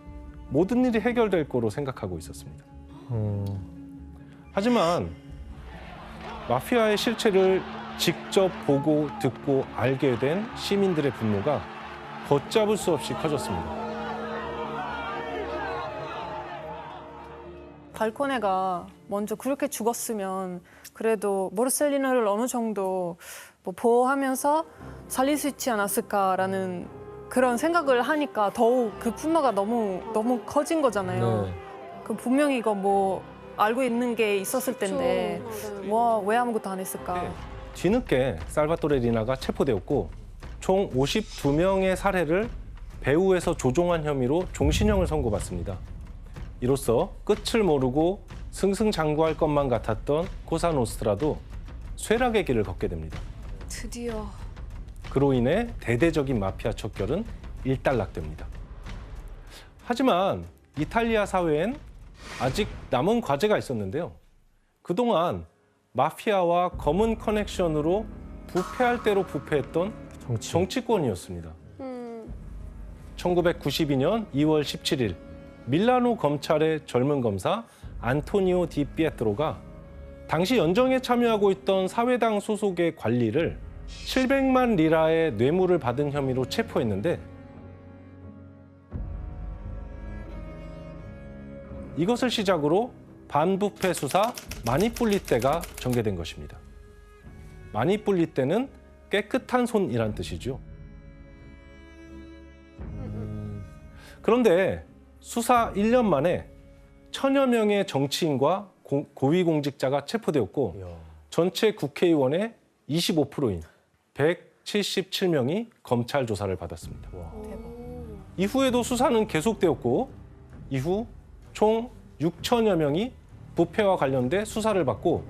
모든 일이 해결될 거로 생각하고 있었습니다. 하지만 마피아의 실체를 직접 보고 듣고 알게 된 시민들의 분노가 걷잡을 수 없이 커졌습니다. 발코네가 먼저 그렇게 죽었으면 그래도 보르셀리노를 어느 정도 뭐 보호하면서 살릴 수 있지 않았을까라는 그런 생각을 하니까 더욱 그 분노가 너무 커진 거잖아요. 네. 그 분명히 이거 뭐 알고 있는 게 있었을 텐데 왜 아무것도 안 했을까? 뒤늦게 살바토레 리나가 체포되었고 총 52명의 살해를 배후에서 조종한 혐의로 종신형을 선고받습니다. 이로써 끝을 모르고 승승장구할 것만 같았던 코사노스트라도 쇠락의 길을 걷게 됩니다. 드디어. 그로 인해 대대적인 마피아 척결은 일단락됩니다. 하지만 이탈리아 사회엔 아직 남은 과제가 있었는데요. 그동안 마피아와 검은 커넥션으로 부패할 대로 부패했던 정치권이었습니다. 1992년 2월 17일 밀라노 검찰의 젊은 검사 안토니오 디 피에트로가 당시 연정에 참여하고 있던 사회당 소속의 관리를 700만 리라의 뇌물을 받은 혐의로 체포했는데 이것을 시작으로 반부패 수사 마니뿔리떼가 전개된 것입니다. 마니뿔리떼는 깨끗한 손이란 뜻이죠. 그런데 수사 1년 만에 1000여 명의 정치인과 고위공직자가 체포되었고 전체 국회의원의 25%인 177명이 검찰 조사를 받았습니다. 이후에도 수사는 계속되었고 이후 총 6천여 명이 부패와 관련돼 수사를 받고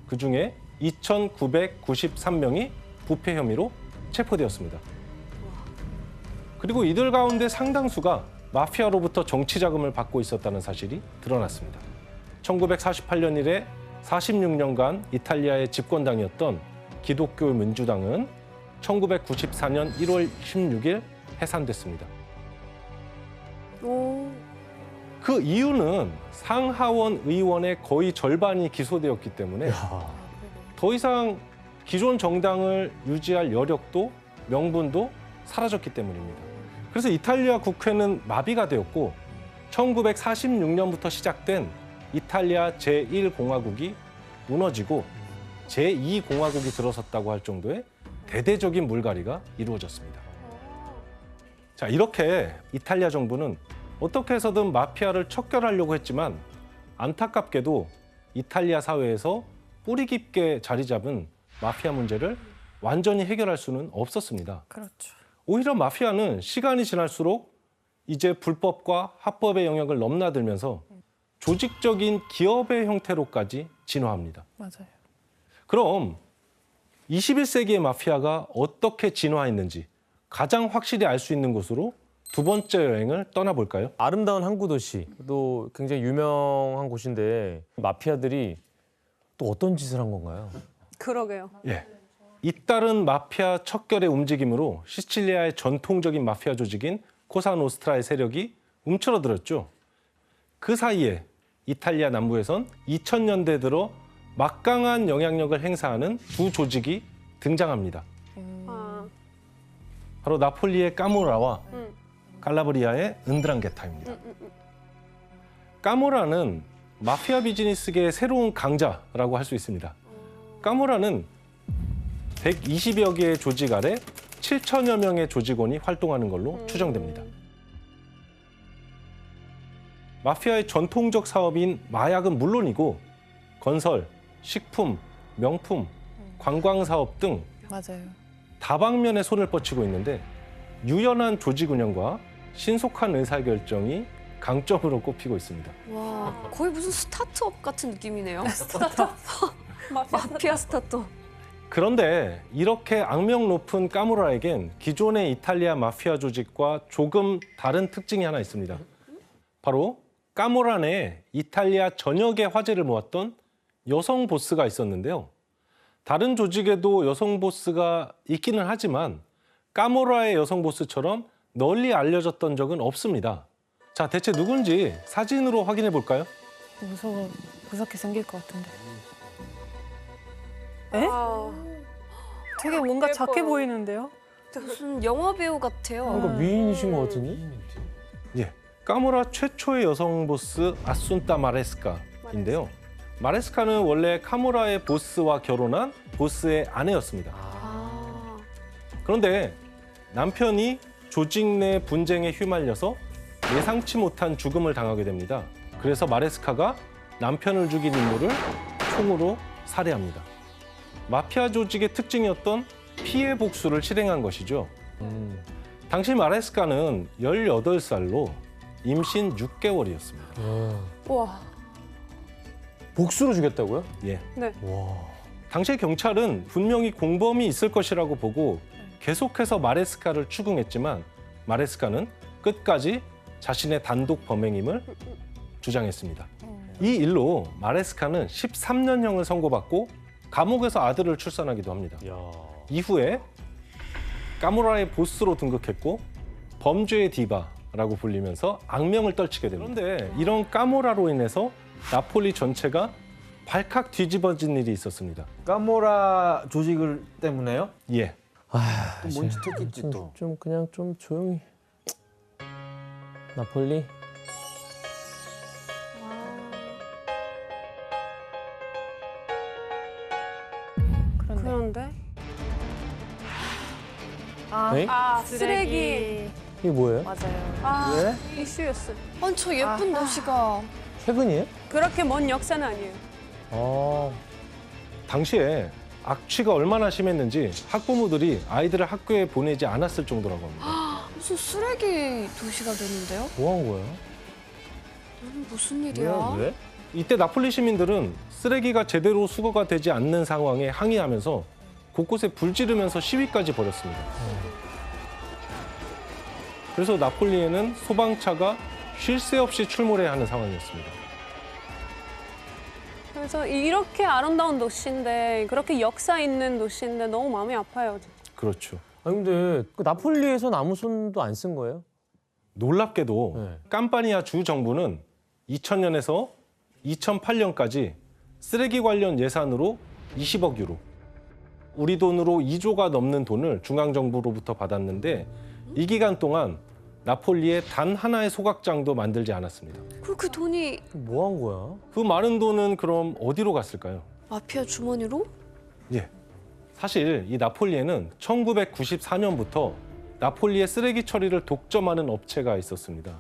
그중에 2,993명이 부패 혐의로 체포되었습니다. 그리고 이들 가운데 상당수가 마피아로부터 정치 자금을 받고 있었다는 사실이 드러났습니다. 1948년 이래 46년간 이탈리아의 집권당이었던 기독교 민주당은 1994년 1월 16일 해산됐습니다. 그 이유는 상하원 의원의 거의 절반이 기소되었기 때문에 더 이상 기존 정당을 유지할 여력도 명분도 사라졌기 때문입니다. 그래서 이탈리아 국회는 마비가 되었고 1946년부터 시작된 이탈리아 제1공화국이 무너지고 제2공화국이 들어섰다고 할 정도의 대대적인 물갈이가 이루어졌습니다. 자, 이렇게 이탈리아 정부는 어떻게 해서든 마피아를 척결하려고 했지만 안타깝게도 이탈리아 사회에서 뿌리 깊게 자리 잡은 마피아 문제를 완전히 해결할 수는 없었습니다. 그렇죠. 오히려 마피아는 시간이 지날수록 이제 불법과 합법의 영역을 넘나들면서 조직적인 기업의 형태로까지 진화합니다. 맞아요. 그럼 21세기의 마피아가 어떻게 진화했는지 가장 확실히 알 수 있는 곳으로 두 번째 여행을 떠나볼까요? 아름다운 항구 도시도 굉장히 유명한 곳인데 마피아들이 또 어떤 짓을 한 건가요? 그러게요. 예. 잇따른 마피아 척결의 움직임으로 시칠리아의 전통적인 마피아 조직인 코사노스트라의 세력이 움츠러들었죠. 그 사이에 이탈리아 남부에선 2000년대 들어 막강한 영향력을 행사하는 두 조직이 등장합니다. 바로 나폴리의 까모라와 칼라브리아의 은드랑게타입니다. 까모라는 마피아 비즈니스계의 새로운 강자라고 할 수 있습니다. 까모라는 120여 개의 조직 아래 7천여 명의 조직원이 활동하는 걸로 추정됩니다. 마피아의 전통적 사업인 마약은 물론이고 건설, 식품, 명품, 관광 사업 등 맞아요. 다방면에 손을 뻗치고 있는데 유연한 조직 운영과 신속한 의사결정이 강점으로 꼽히고 있습니다. 와, 거의 무슨 스타트업 같은 느낌이네요. 스타트업? 마피아 스타트업. 그런데 이렇게 악명 높은 까모라에겐 기존의 이탈리아 마피아 조직과 조금 다른 특징이 하나 있습니다. 바로 까모라 내에 이탈리아 전역의 화제를 모았던 여성 보스가 있었는데요. 다른 조직에도 여성 보스가 있기는 하지만 까모라의 여성 보스처럼 널리 알려졌던 적은 없습니다. 자, 대체 누군지 사진으로 확인해 볼까요? 무섭게 생길 것 같은데. 에? 되게 뭔가 작게 보이는데요? 무슨 영화 배우 같아요. 뭔가 미인이신 것 같은데? 예, 까모라 최초의 여성 보스 아순타 마레스카인데요. 마레스카는 원래 카모라의 보스와 결혼한 보스의 아내였습니다. 그런데 남편이 조직 내 분쟁에 휘말려서 예상치 못한 죽음을 당하게 됩니다. 그래서 마레스카가 남편을 죽인 인물을 총으로 살해합니다. 마피아 조직의 특징이었던 피해 복수를 실행한 것이죠. 당시 마레스카는 18살로 임신 6개월이었습니다. 와. 복수로 죽였다고요? 예. 네. 와. 당시 경찰은 분명히 공범이 있을 것이라고 보고 계속해서 마레스카를 추궁했지만 마레스카는 끝까지 자신의 단독 범행임을 주장했습니다. 이 일로 마레스카는 13년형을 선고받고 감옥에서 아들을 출산하기도 합니다. 야. 이후에 까모라의 보스로 등극했고 범죄의 디바라고 불리면서 악명을 떨치게 됩니다. 그런데 이런 까모라로 인해서 나폴리 전체가 발칵 뒤집어진 일이 있었습니다. 까모라 조직을 때문에요? 예. 또 뭔 짓 했겠지 또. 좀 그냥 좀 조용히. 나폴리? 그런데 에이? 쓰레기. 이게 뭐예요? 맞아요. 이슈였어요. 아니 저 예쁜 도시가 최근이에요? 그렇게 먼 역사는 아니에요. 아, 당시에 악취가 얼마나 심했는지 학부모들이 아이들을 학교에 보내지 않았을 정도라고 합니다. 무슨 쓰레기 도시가 되는데요? 뭐 한 거야? 무슨 일이야? 왜? 이때 나폴리 시민들은 쓰레기가 제대로 수거가 되지 않는 상황에 항의하면서 곳곳에 불 지르면서 시위까지 벌였습니다. 그래서 나폴리에는 소방차가 쉴 새 없이 출몰해야 하는 상황이었습니다. 그래서 이렇게 아름다운 도시인데 그렇게 역사 있는 도시인데 너무 마음이 아파요. 그렇죠. 아 근데 그 나폴리에선 아무 손도 안 쓴 거예요? 놀랍게도 네. 캄파니아 주 정부는 2000년에서 2008년까지 쓰레기 관련 예산으로 20억 유로, 우리 돈으로 2조가 넘는 돈을 중앙정부로부터 받았는데 이 기간 동안 나폴리에 단 하나의 소각장도 만들지 않았습니다. 그럼 그 돈이 뭐 한 거야? 그 많은 돈은 그럼 어디로 갔을까요? 마피아 주머니로? 예. 사실 이 나폴리에는 1994년부터 나폴리의 쓰레기 처리를 독점하는 업체가 있었습니다.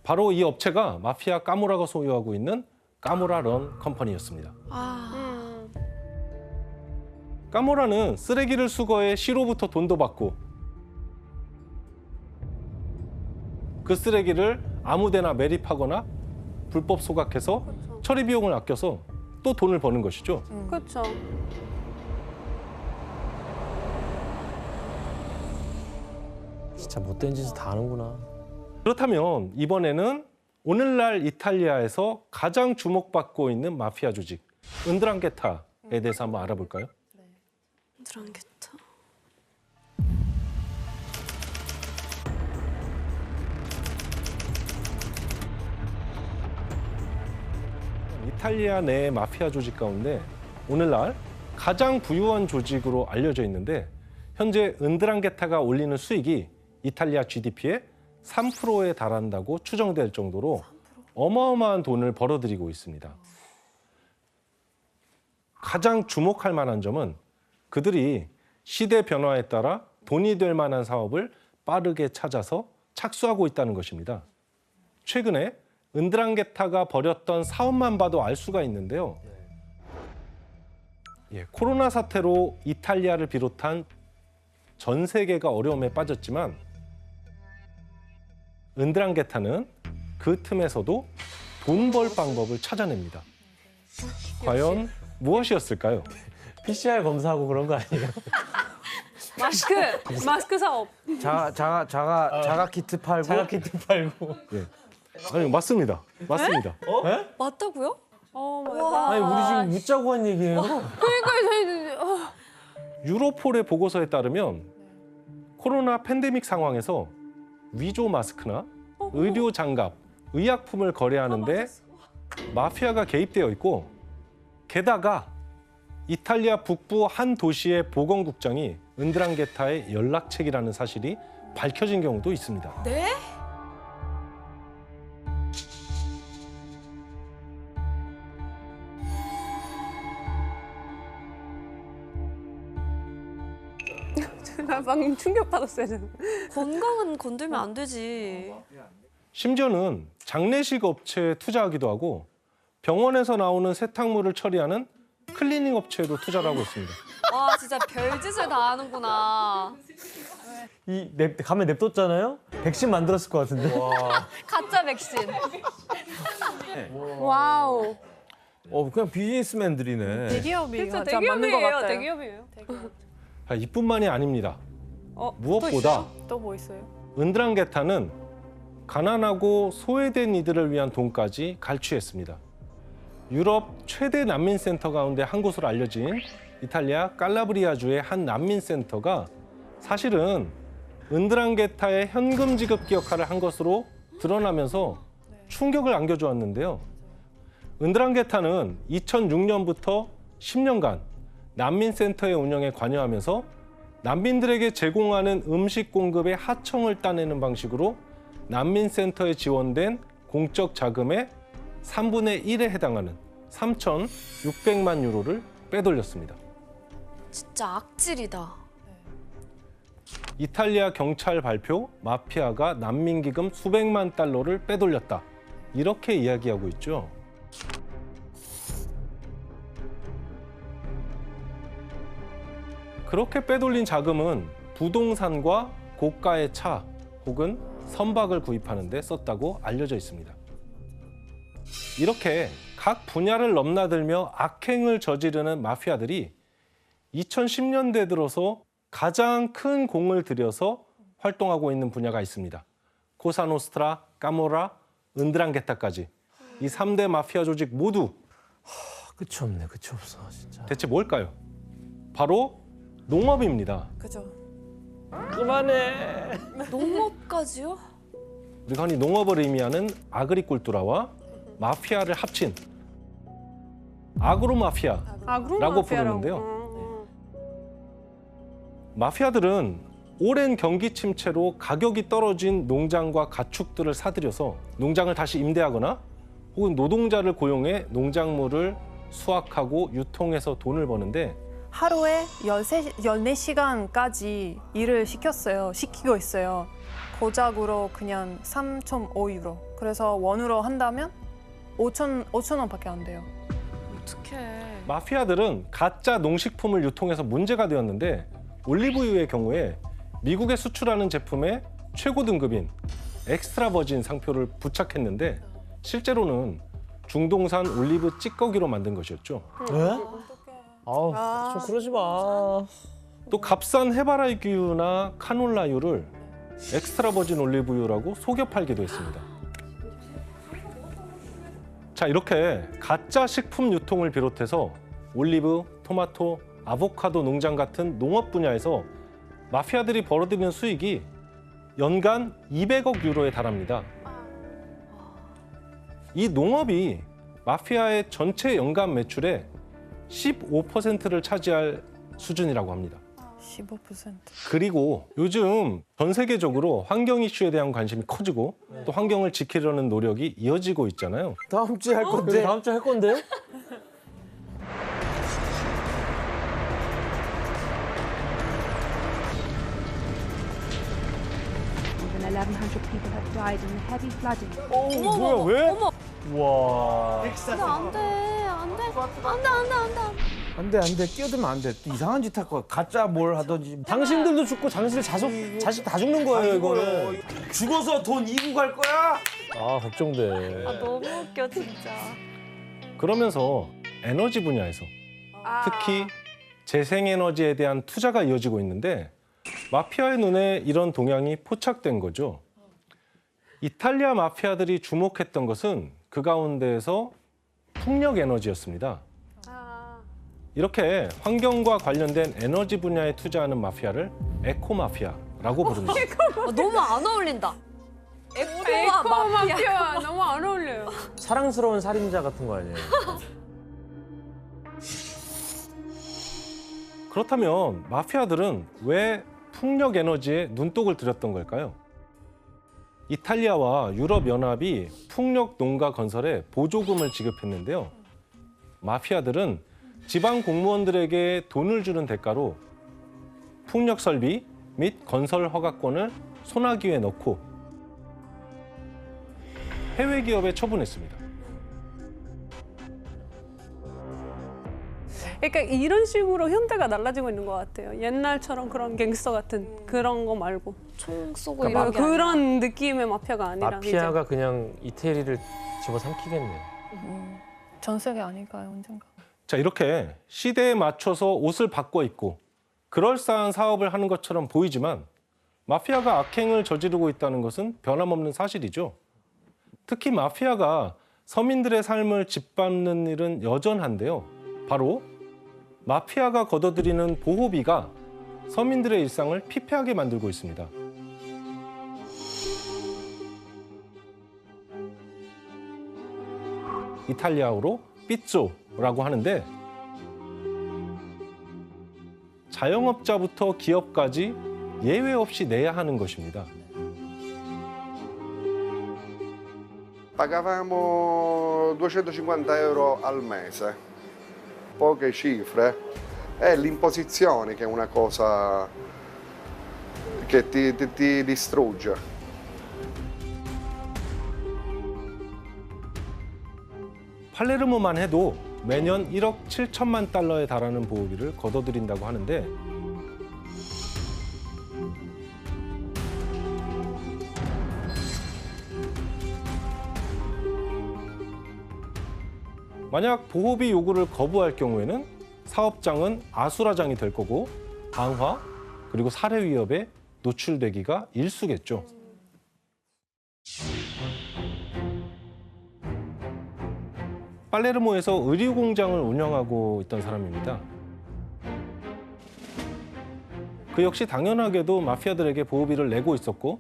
바로 이 업체가 마피아 까모라가 소유하고 있는 까모라 런 컴퍼니였습니다. 까모라는 쓰레기를 수거해 시로부터 돈도 받고 그 쓰레기를 아무데나 매립하거나 불법 소각해서 처리 비용을 아껴서 또 돈을 버는 것이죠. 그렇죠. 진짜 못된 짓을 다 하는구나. 그렇다면 이번에는 오늘날 이탈리아에서 가장 주목받고 있는 마피아 조직 은드랑게타에 대해서 한번 알아볼까요? 드랑게타. 이탈리아 내 마피아 조직 가운데 오늘날 가장 부유한 조직으로 알려져 있는데 현재 은드랑게타가 올리는 수익이 이탈리아 GDP의 3%에 달한다고 추정될 정도로 어마어마한 돈을 벌어들이고 있습니다. 가장 주목할 만한 점은 그들이 시대 변화에 따라 돈이 될 만한 사업을 빠르게 찾아서 착수하고 있다는 것입니다. 최근에 은드랑게타가 벌였던 사업만 봐도 알 수가 있는데요. 코로나 사태로 이탈리아를 비롯한 전 세계가 어려움에 빠졌지만 은드랑게타는 그 틈에서도 돈 벌 방법을 찾아냅니다. 과연 무엇이었을까요? PCR 검사하고 그런 거 아니에요? 마스크 사업. 자가 키트 팔고. 자가 키트 팔고. 아니 맞습니다. 맞습니다. 맞다고요? 아니 우리 지금 묻자고 한 얘기예요. 유로폴의 보고서에 따르면 코로나 팬데믹 상황에서 위조 마스크나 의료 장갑, 의약품을 거래하는데 마피아가 개입되어 있고 게다가 이탈리아 북부 한 도시의 보건국장이 은드랑게타의 연락책이라는 사실이 밝혀진 경우도 있습니다. 네? 나 방금 충격받았어요. 저는. 건강은 건들면 안 되지. 심지어는 장례식 업체에 투자하기도 하고 병원에서 나오는 세탁물을 처리하는 클리닝 업체에도 투자를 하고 있습니다. 와 진짜 별짓을 다 하는구나. 가면 냅뒀잖아요? 백신 만들었을 것 같은데. 가짜 백신. 와우. 그냥 비즈니스맨들이네. 대기업이 진짜 가장 맞는 것 같아요. 대기업이에요. 이뿐만이 아닙니다. 무엇보다 또 뭐 있어요? 은드랑게타는 가난하고 소외된 이들을 위한 돈까지 갈취했습니다. 유럽 최대 난민센터 가운데 한 곳으로 알려진 이탈리아 칼라브리아주의 한 난민센터가 사실은 은드랑게타의 현금 지급기 역할을 한 것으로 드러나면서 충격을 안겨주었는데요. 은드랑게타는 2006년부터 10년간 난민센터의 운영에 관여하면서 난민들에게 제공하는 음식 공급의 하청을 따내는 방식으로 난민센터에 지원된 공적 자금의 3분의 1에 해당하는 3,600만 유로를 빼돌렸습니다. 진짜 악질이다. 이탈리아 경찰 발표, 마피아가 난민기금 수백만 달러를 빼돌렸다. 이렇게 이야기하고 있죠. 그렇게 빼돌린 자금은 부동산과 고가의 차 혹은 선박을 구입하는 데 썼다고 알려져 있습니다. 이렇게 각 분야를 넘나들며 악행을 저지르는 마피아들이 2010년대 들어서 가장 큰 공을 들여서 활동하고 있는 분야가 있습니다. 코사노스트라, 까모라, 은드랑게타까지 이 3대 마피아 조직 모두 끝이 없네, 끝이 없어 진짜. 대체 뭘까요? 바로 농업입니다. 그죠. 그만해. 농업까지요? 우리가 흔히 농업을 의미하는 아그리kultura와 마피아를 합친 아그로마피아라고 부르는데요. 마피아들은 오랜 경기 침체로 가격이 떨어진 농장과 가축들을 사들여서 농장을 다시 임대하거나 혹은 노동자를 고용해 농작물을 수확하고 유통해서 돈을 버는데 하루에 14시간까지 일을 시키고 있어요. 고작으로 그냥 3.5유로. 그래서 원으로 한다면 5천 원밖에 안 돼요. 어떡해. 마피아들은 가짜 농식품을 유통해서 문제가 되었는데 올리브유의 경우에 미국에 수출하는 제품의 최고 등급인 엑스트라 버진 상표를 부착했는데 실제로는 중동산 올리브 찌꺼기로 만든 것이었죠. 왜? 아우, 좀 그러지 마. 또 값싼 해바라기유나 카놀라유를 엑스트라 버진 올리브유라고 속여 팔기도 했습니다. 자, 이렇게 가짜 식품 유통을 비롯해서 올리브, 토마토, 아보카도 농장 같은 농업 분야에서 마피아들이 벌어들이는 수익이 연간 200억 유로에 달합니다. 이 농업이 마피아의 전체 연간 매출의 15%를 차지할 수준이라고 합니다. 15%. 그리고 요즘 전 세계적으로 환경 이슈에 대한 관심이 커지고 또 환경을 지키려는 노력이 이어지고 있잖아요. 다음 주에 할 건데. 다음 주에 할 건데? More than 1,100 people have died in the heavy flooding. 뭐야, 왜? 어머. 와. 안 돼. 안 돼. 안 돼. 끼어들면 안 돼. 또 이상한 짓 할 거야. 가짜 뭘 하든지. 당신들도 죽고 당신들 자식 다 죽는 거예요, 이거는. 죽어서 돈 이고 갈 거야? 아, 걱정돼. 너무 웃겨 진짜. 그러면서 에너지 분야에서 특히 재생에너지에 대한 투자가 이어지고 있는데 마피아의 눈에 이런 동향이 포착된 거죠. 이탈리아 마피아들이 주목했던 것은 그 가운데에서 풍력 에너지였습니다. 이렇게 환경과 관련된 에너지 분야에 투자하는 마피아를 에코마피아라고 부릅니다. 너무 안 어울린다. 에코 마피아 너무 안 어울려요. 사랑스러운 살인자 같은 거 아니에요? 그렇다면 마피아들은 왜 풍력 에너지에 눈독을 들였던 걸까요? 이탈리아와 유럽연합이 풍력 농가 건설에 보조금을 지급했는데요. 마피아들은 지방 공무원들에게 돈을 주는 대가로 풍력 설비 및 건설 허가권을 소나기에 넣고 해외 기업에 처분했습니다. 그러니까 이런 식으로 현대가 달라지고 있는 것 같아요. 옛날처럼 그런 갱스터 같은 그런 거 말고 총 쏘고 그러니까 이런 게 그런 느낌의 마피아가 아니라 마피아가 그냥 이태리를 집어삼키겠네요. 전 세계 아닐까요, 언젠가? 자, 이렇게 시대에 맞춰서 옷을 바꿔 입고 그럴싸한 사업을 하는 것처럼 보이지만 마피아가 악행을 저지르고 있다는 것은 변함없는 사실이죠. 특히 마피아가 서민들의 삶을 짓밟는 일은 여전한데요. 바로 마피아가 걷어들이는 보호비가 서민들의 일상을 피폐하게 만들고 있습니다. 이탈리아어로 삐쪼라고 하는데 자영업자부터 기업까지 예외 없이 내야 하는 것입니다. Pagavamo 250 euro al mese, poche cifre. È l'imposizione che è una cosa che ti distrugge. 팔레르모만 해도 매년 1억 7천만 달러에 달하는 보호비를 걷어들인다고 하는데 만약 보호비 요구를 거부할 경우에는 사업장은 아수라장이 될 거고 방화 그리고 살해 위협에 노출되기가 일쑤겠죠. 팔레르모에서 의류 공장을 운영하고 있던 사람입니다. 그 역시 당연하게도 마피아들에게 보호비를 내고 있었고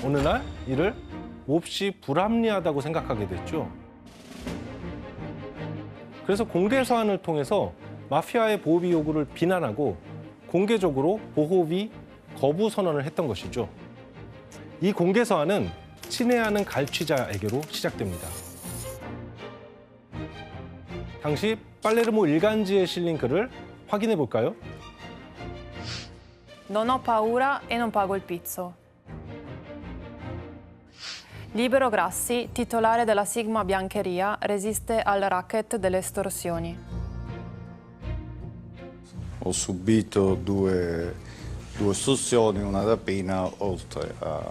어느 날 이를 몹시 불합리하다고 생각하게 됐죠. 그래서 공개 서한을 통해서 마피아의 보호비 요구를 비난하고 공개적으로 보호비 거부 선언을 했던 것이죠. 이 공개 서한은 친애하는 갈취자에게로 시작됩니다. 당시 팔레르모 일간지에 실린 글을 확인해 볼까요? Non ho paura e non pago il pizzo. Libero Grassi, titolare della Sigma Biancheria, resiste al racket delle estorsioni. Ho subito due estorsioni, una rapina, oltre a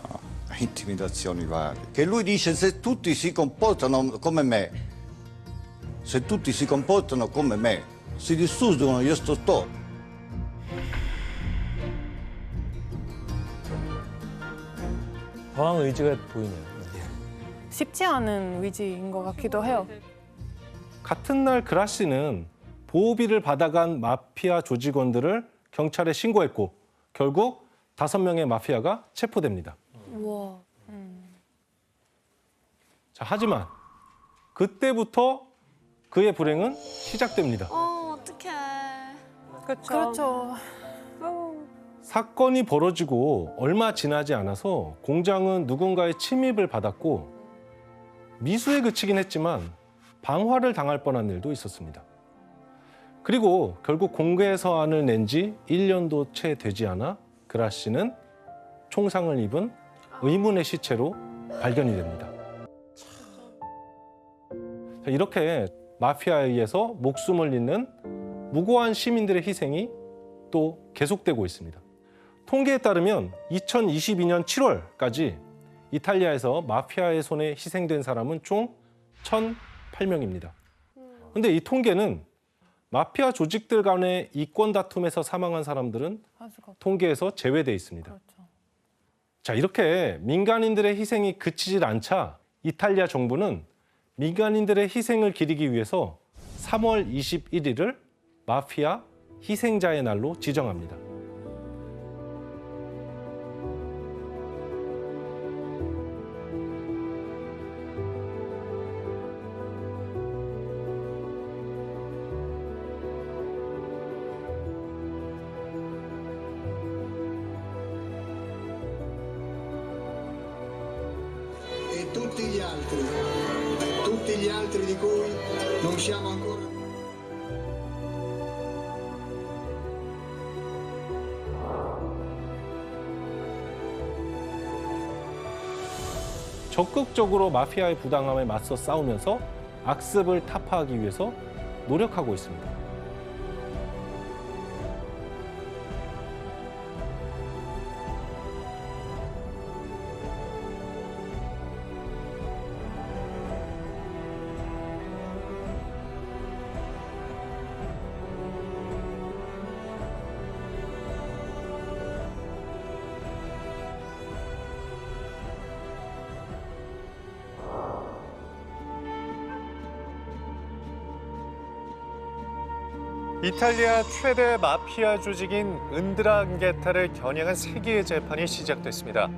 intimidazioni varie. Che lui dice se tutti si comportano come me, se tutti si comportano come me, si distruggono gli estortori. 저항 의지가 보이네요. 쉽지 않은 의지인 것 같기도 해요. 같은 날 그라시는 보호비를 받아간 마피아 조직원들을 경찰에 신고했고 결국 5명의 마피아가 체포됩니다. 우와. 자, 하지만 그때부터 그의 불행은 시작됩니다. 어떡해. 그렇죠. 사건이 벌어지고 얼마 지나지 않아서 공장은 누군가의 침입을 받았고 미수에 그치긴 했지만 방화를 당할 뻔한 일도 있었습니다. 그리고 결국 공개 서한을 낸 지 1년도 채 되지 않아 그라시는 총상을 입은 의문의 시체로 발견이 됩니다. 자, 이렇게 마피아에 의해서 목숨을 잃는 무고한 시민들의 희생이 또 계속되고 있습니다. 통계에 따르면 2022년 7월까지 이탈리아에서 마피아의 손에 희생된 사람은 총 1,008명입니다. 그런데 이 통계는 마피아 조직들 간의 이권 다툼에서 사망한 사람들은 통계에서 제외돼 있습니다. 자, 이렇게 민간인들의 희생이 그치질 않자 이탈리아 정부는 민간인들의 희생을 기리기 위해서 3월 21일을 마피아 희생자의 날로 지정합니다. E tutti gli altri di cui non siamo ancora. 적극적으로 마피아의 부당함에 맞서 싸우면서 악습을 타파하기 위해서 노력하고 있습니다. 이탈리아 최대 마피아 조직인 은드랑게타를 겨냥한 세계의 재판이 시작됐습니다.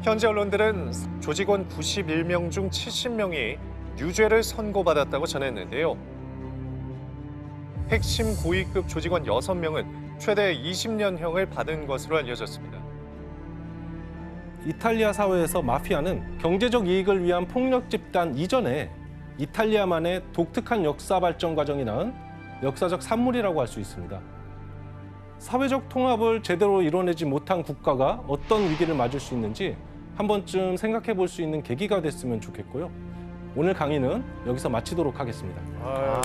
현지 언론들은 조직원 91명 중 70명이 유죄를 선고받았다고 전했는데요. 핵심 고위급 조직원 6명은 최대 20년형을 받은 것으로 알려졌습니다. 이탈리아 사회에서 마피아는 경제적 이익을 위한 폭력 집단 이전에 이탈리아만의 독특한 역사 발전 과정이 낳은 역사적 산물이라고 할 수 있습니다. 사회적 통합을 제대로 이뤄내지 못한 국가가 어떤 위기를 맞을 수 있는지 한 번쯤 생각해 볼 수 있는 계기가 됐으면 좋겠고요. 오늘 강의는 여기서 마치도록 하겠습니다. 아.